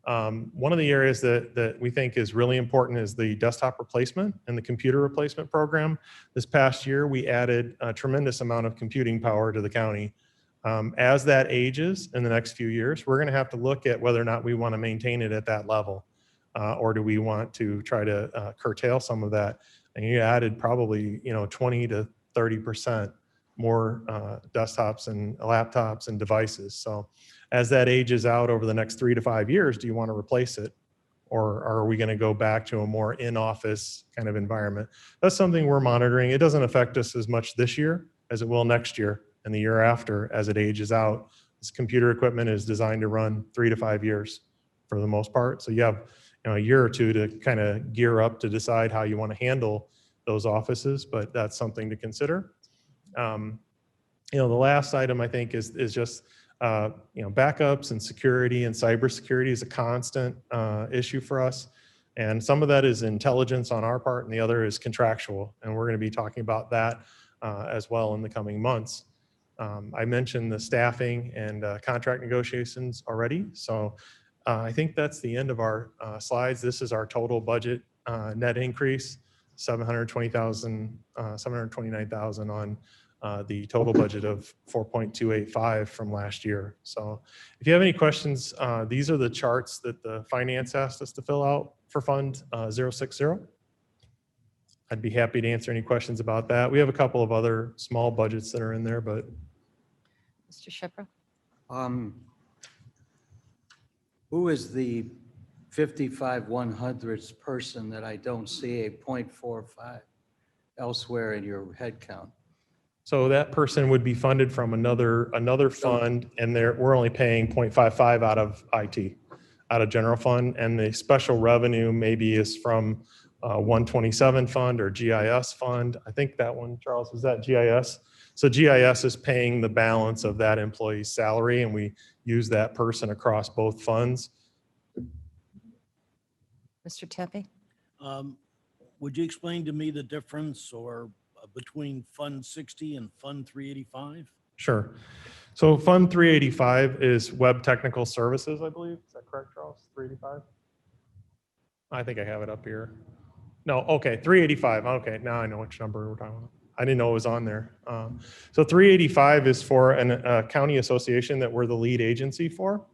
One of the areas that we think is really important is the desktop replacement and the computer replacement program. This past year, we added a tremendous amount of computing power to the county. As that ages in the next few years, we're going to have to look at whether or not we want to maintain it at that level, or do we want to try to curtail some of that. And you added probably 20 to 30% more desktops and laptops and devices. So as that ages out over the next 3 to 5 years, do you want to replace it? Or are we going to go back to a more in-office kind of environment? That's something we're monitoring. It doesn't affect us as much this year as it will next year and the year after as it ages out. This computer equipment is designed to run 3 to 5 years for the most part. So you have a year or two to kind of gear up to decide how you want to handle those offices, but that's something to consider. The last item I think is just backups and security and cybersecurity is a constant issue for us. And some of that is intelligence on our part and the other is contractual. And we're going to be talking about that as well in the coming months. I mentioned the staffing and contract negotiations already. So I think that's the end of our slides. This is our total budget net increase, $729,000 on the total budget of 4.285 from last year. So if you have any questions, these are the charts that the finance asked us to fill out for Fund 060. I'd be happy to answer any questions about that. We have a couple of other small budgets that are in there, but. Mr. Shepherd? Who is the 55/100th person that I don't see a 0.45 elsewhere in your head count? So that person would be funded from another fund, and we're only paying 0.55 out of IT, out of general fund, and the special revenue maybe is from 127 fund or GIS fund. I think that one, Charles, was that GIS? So GIS is paying the balance of that employee's salary, and we use that person across both funds. Mr. Tepe? Would you explain to me the difference between Fund 60 and Fund 385? Sure. So Fund 385 is Web Technical Services, I believe. Is that correct, Charles? 385? I think I have it up here. No, okay, 385. Okay, now I know which number we're talking about. I didn't know it was on there. So 385 is for a county association that we're the lead agency for.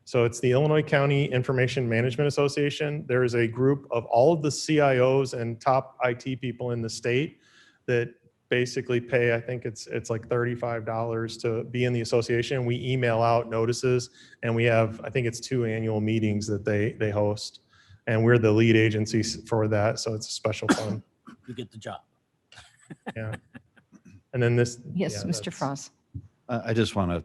So it's the Illinois County Information Management Association. There is a group of all of the CIOs and top IT people in the state that basically pay, I think it's like $35 to be in the association. We email out notices, and we have, I think it's 2 annual meetings that they host. And we're the lead agency for that, so it's a special fund. You get the job. Yeah. And then this. Yes, yeah, Mr. Frost. I just want to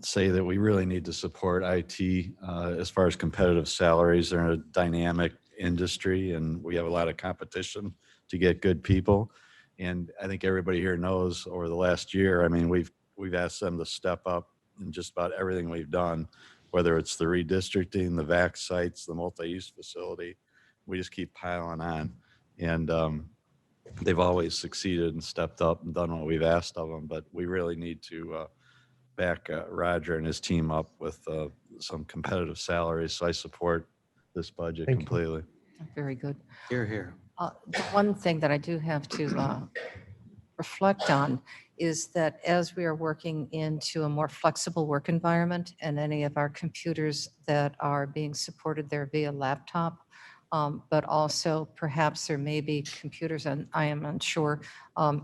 say that we really need to support IT as far as competitive salaries. They're in a dynamic industry, and we have a lot of competition to get good people. And I think everybody here knows over the last year, I mean, we've asked them to step up in just about everything we've done, whether it's the redistricting, the VAC sites, the multi-use facility. We just keep piling on. And they've always succeeded and stepped up and done what we've asked of them. But we really need to back Roger and his team up with some competitive salaries. So I support this budget completely. Very good. Hear, hear. The one thing that I do have to reflect on is that as we are working into a more flexible work environment and any of our computers that are being supported there via laptop, but also perhaps there may be computers, and I am unsure,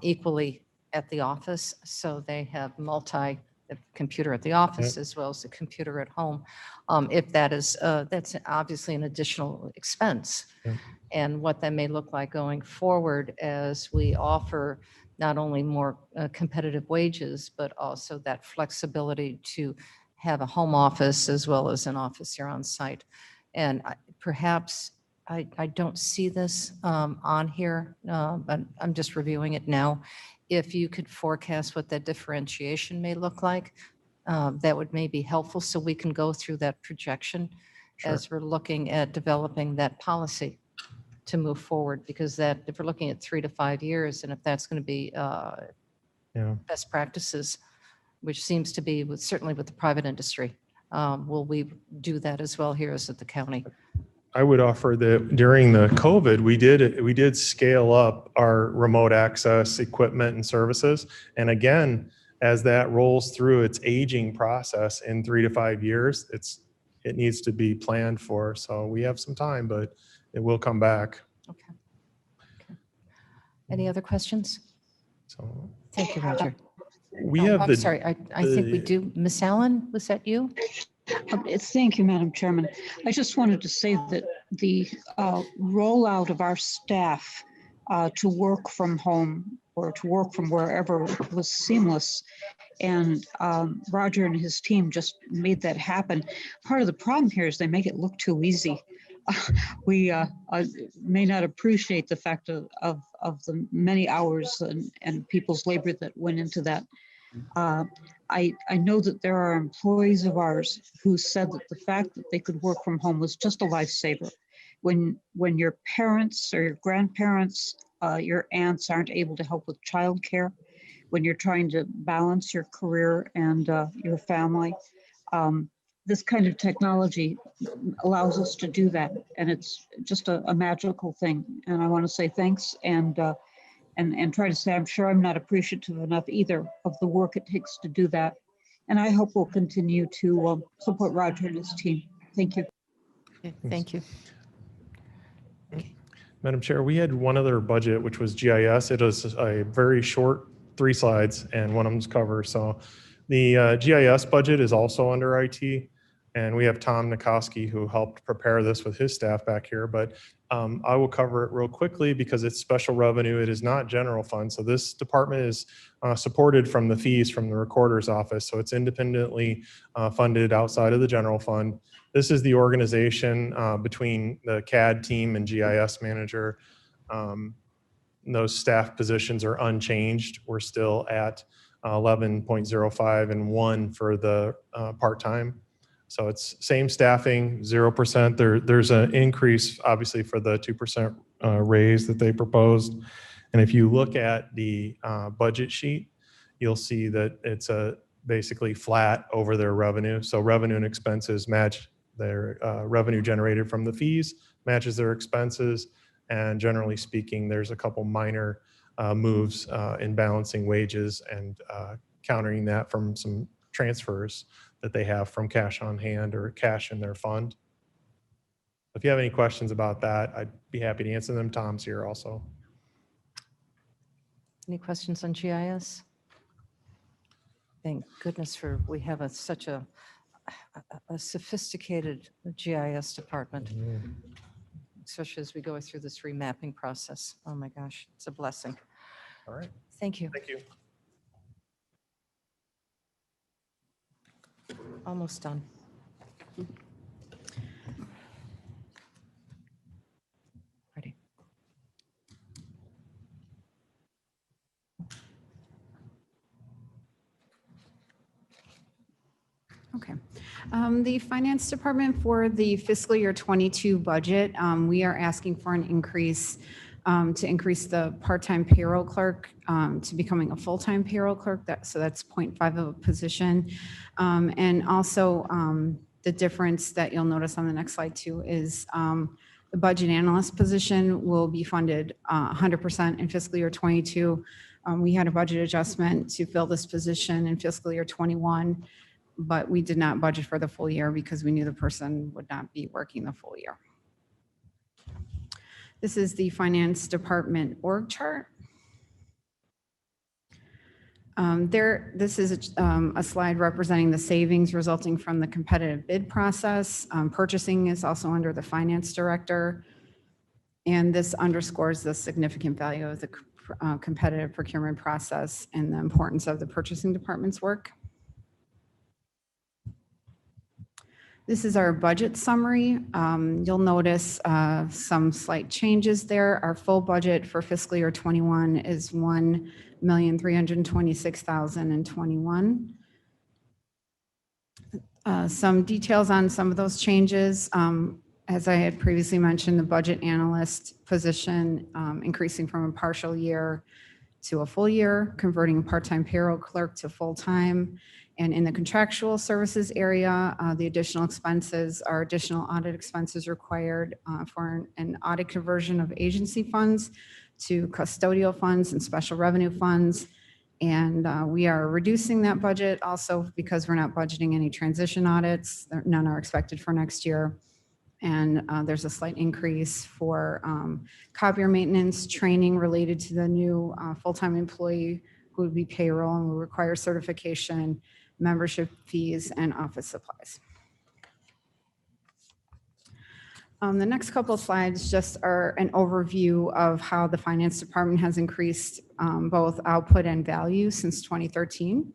equally at the office. So they have the computer at the office as well as the computer at home. If that is, that's obviously an additional expense. And what that may look like going forward as we offer not only more competitive wages, but also that flexibility to have a home office as well as an office here on site. And perhaps I don't see this on here, but I'm just reviewing it now. If you could forecast what that differentiation may look like, that would maybe be helpful so we can go through that projection as we're looking at developing that policy to move forward, because that if we're looking at 3 to 5 years, and if that's going to be Yeah. best practices, which seems to be certainly with the private industry. Will we do that as well here as at the county? I would offer that during the COVID, we did scale up our remote access equipment and services. And again, as that rolls through its aging process in 3 to 5 years, it needs to be planned for. So we have some time, but it will come back. Okay. Any other questions? So Thank you, Roger. we have I'm sorry, I think we do. Miss Allen, was that you? Thank you, Madam Chairman. I just wanted to say that the rollout of our staff to work from home or to work from wherever was seamless. And Roger and his team just made that happen. Part of the problem here is they make it look too easy. We may not appreciate the fact of the many hours and people's labor that went into that. I know that there are employees of ours who said that the fact that they could work from home was just a lifesaver. When your parents or your grandparents, your aunts aren't able to help with childcare, when you're trying to balance your career and your family, this kind of technology allows us to do that. And it's just a magical thing. And I want to say thanks and try to say I'm sure I'm not appreciative enough either of the work it takes to do that. And I hope we'll continue to support Roger and his team. Thank you. Okay, thank you. Madam Chair, we had one other budget, which was GIS. It was a very short 3 slides and one of them's cover. So the GIS budget is also under IT. And we have Tom Nikoski who helped prepare this with his staff back here. But I will cover it real quickly because it's special revenue. It is not general fund. So this department is supported from the fees from the recorder's office. So it's independently funded outside of the general fund. This is the organization between the CAD team and GIS manager. Those staff positions are unchanged. We're still at 11.05 and 1 for the part-time. So it's same staffing, 0%. There's an increase, obviously, for the 2% raise that they proposed. And if you look at the budget sheet, you'll see that it's basically flat over their revenue. So revenue and expenses match their revenue generated from the fees, matches their expenses. And generally speaking, there's a couple minor moves in balancing wages and countering that from some transfers that they have from cash on hand or cash in their fund. If you have any questions about that, I'd be happy to answer them. Tom's here also. Any questions on GIS? Thank goodness we have such a sophisticated GIS department, especially as we go through this remapping process. Oh my gosh, it's a blessing. All right. Thank you. Thank you. Almost done. Ready. Okay. The Finance Department for the fiscal year 22 budget, we are asking for an increase to increase the part-time payroll clerk to becoming a full-time payroll clerk. So that's 0.5 of a position. And also the difference that you'll notice on the next slide too is the budget analyst position will be funded 100% in fiscal year 22. We had a budget adjustment to fill this position in fiscal year 21, but we did not budget for the full year because we knew the person would not be working the full year. This is the Finance Department org chart. This is a slide representing the savings resulting from the competitive bid process. Purchasing is also under the Finance Director. And this underscores the significant value of the competitive procurement process and the importance of the Purchasing Department's work. This is our budget summary. You'll notice some slight changes there. Our full budget for fiscal year 21 is $1,326,021. Some details on some of those changes. As I had previously mentioned, the budget analyst position increasing from a partial year to a full year, converting part-time payroll clerk to full-time. And in the contractual services area, the additional expenses are additional audit expenses required for an audit conversion of agency funds to custodial funds and special revenue funds. And we are reducing that budget also because we're not budgeting any transition audits. None are expected for next year. And there's a slight increase for copier maintenance training related to the new full-time employee who would be payroll and will require certification, membership fees, and office supplies. The next couple of slides just are an overview of how the finance department has increased both output and value since 2013.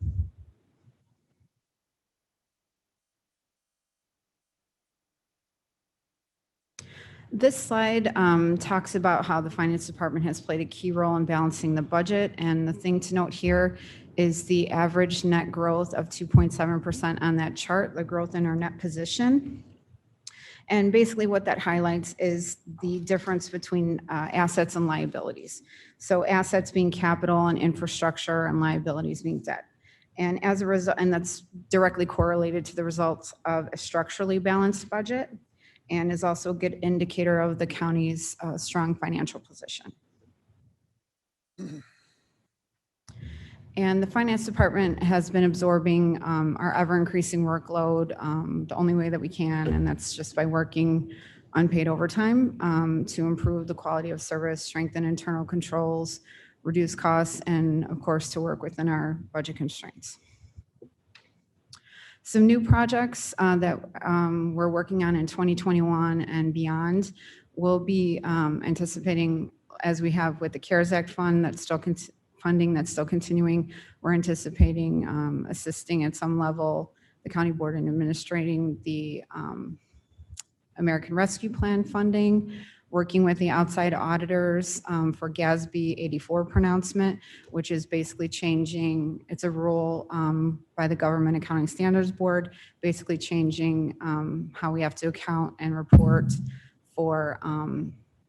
This slide talks about how the finance department has played a key role in balancing the budget. And the thing to note here is the average net growth of 2.7% on that chart, the growth in our net position. And basically what that highlights is the difference between assets and liabilities. So assets being capital and infrastructure and liabilities being debt. And as a result, and that's directly correlated to the results of a structurally balanced budget and is also a good indicator of the county's strong financial position. And the finance department has been absorbing our ever-increasing workload the only way that we can, and that's just by working unpaid overtime to improve the quality of service, strengthen internal controls, reduce costs, and of course, to work within our budget constraints. Some new projects that we're working on in 2021 and beyond will be anticipating, as we have with the CARES Act fund that's still funding that's still continuing. We're anticipating assisting at some level the county board in administrating the American Rescue Plan funding, working with the outside auditors for GASB 84 pronouncement, which is basically changing, it's a rule by the Government Accounting Standards Board, basically changing how we have to account and report for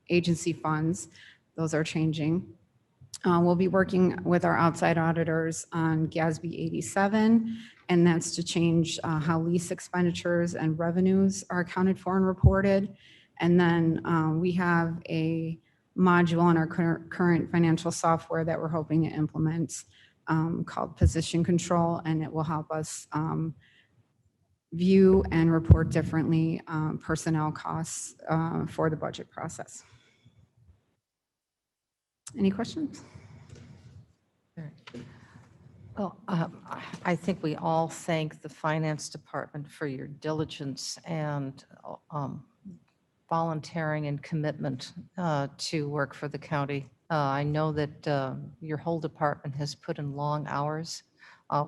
agency funds. Those are changing. We'll be working with our outside auditors on GASB 87, and that's to change how lease expenditures and revenues are accounted for and reported. And then we have a module in our current financial software that we're hoping to implement called Position Control, and it will help us view and report differently personnel costs for the budget process. Any questions? Well, I think we all thank the finance department for your diligence and volunteering and commitment to work for the county. I know that your whole department has put in long hours,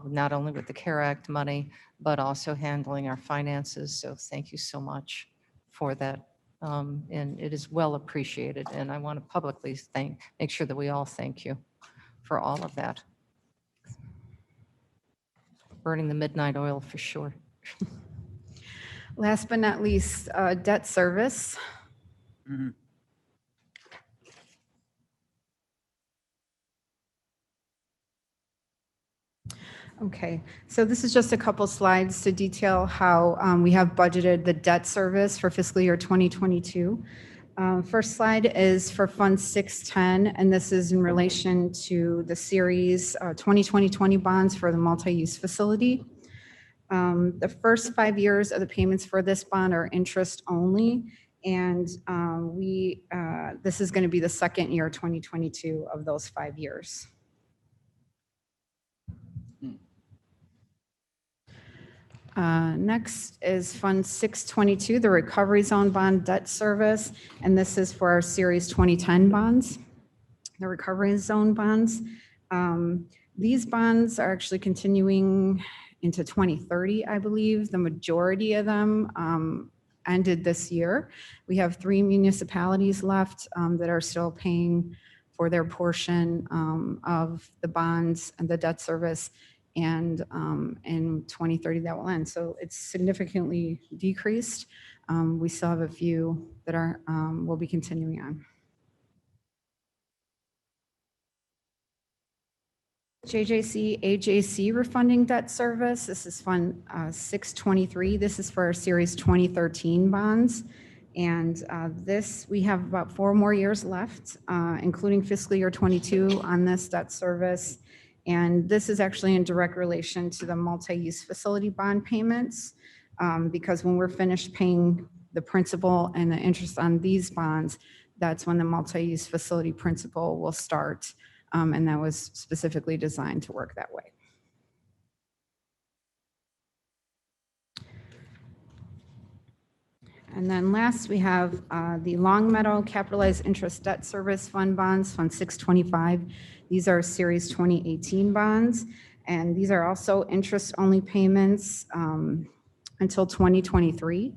not only with the CARE Act money, but also handling our finances. So thank you so much for that. And it is well appreciated. And I want to publicly make sure that we all thank you for all of that. Burning the midnight oil for sure. Last but not least, debt service. Mhm. Okay, so this is just a couple slides to detail how we have budgeted the debt service for fiscal year 2022. First slide is for Fund 610, and this is in relation to the series 2020 bonds for the multi-use facility. The first 5 years of the payments for this bond are interest only, and this is going to be the second year, 2022, of those 5 years. Next is Fund 622, the Recovery Zone Bond Debt Service, and this is for our Series 2010 bonds, the Recovery Zone bonds. These bonds are actually continuing into 2030, I believe. The majority of them ended this year. We have 3 municipalities left that are still paying for their portion of the bonds and the debt service. And in 2030 that will end. So it's significantly decreased. We still have a few that are will be continuing on. JJC, AJC refunding debt service. This is Fund 623. This is for our Series 2013 bonds. And we have about 4 more years left, including fiscal year 22 on this debt service. And this is actually in direct relation to the multi-use facility bond payments, because when we're finished paying the principal and the interest on these bonds, that's when the multi-use facility principal will start. And that was specifically designed to work that way. And then last, we have the Longmeadow Capitalized Interest Debt Service Fund bonds, Fund 625. These are Series 2018 bonds, and these are also interest-only payments until 2023.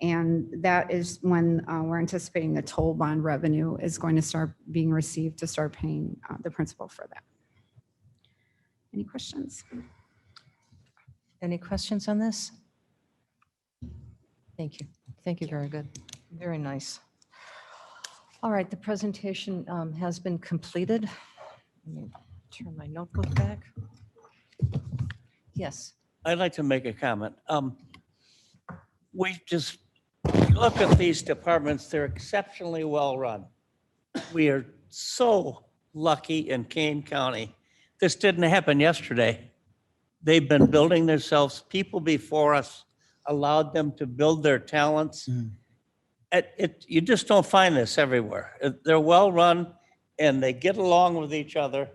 And that is when we're anticipating the toll bond revenue is going to start being received to start paying the principal for that. Any questions? Any questions on this? Thank you. Thank you. Very good. Very nice. All right, the presentation has been completed. Let me turn my notebook back. Yes. I'd like to make a comment. We just look at these departments, they're exceptionally well-run. We are so lucky in Kane County. This didn't happen yesterday. They've been building themselves. People before us allowed them to build their talents. You just don't find this everywhere. They're well-run and they get along with each other.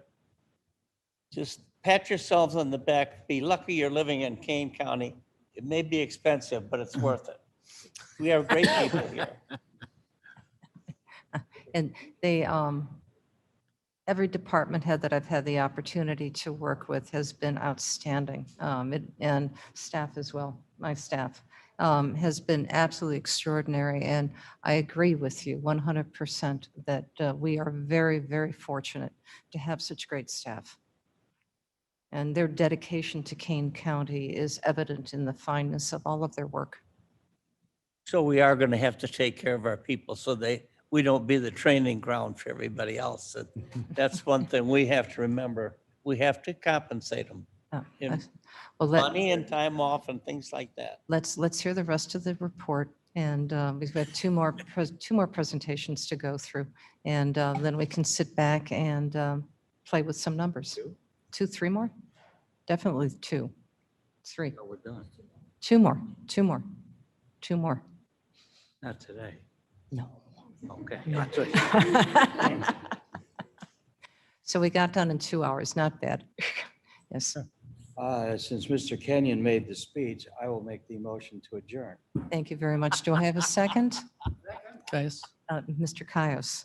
Just pat yourselves on the back. Be lucky you're living in Kane County. It may be expensive, but it's worth it. We have great people here. And they, every department head that I've had the opportunity to work with has been outstanding. And staff as well, my staff has been absolutely extraordinary. And I agree with you 100% that we are very, very fortunate to have such great staff. And their dedication to Kane County is evident in the fineness of all of their work. So we are going to have to take care of our people so we don't be the training ground for everybody else. That's one thing we have to remember. We have to compensate them. In money and time off and things like that. Let's hear the rest of the report. And we've got two more presentations to go through. And then we can sit back and play with some numbers. 2, 3 more? Definitely 2, 3. So we're done. 2 more. Not today. No. Okay. So we got done in 2 hours, not bad. Yes. Since Mr. Kenyon made the speech, I will make the motion to adjourn. Thank you very much. Do I have a second? Guys. Mr. Caius.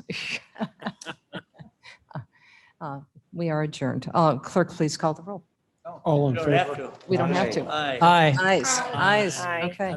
We are adjourned. Clerk, please call the roll. All in You don't have favor? to. We don't have to. Aye. Aye. Ayes. Okay.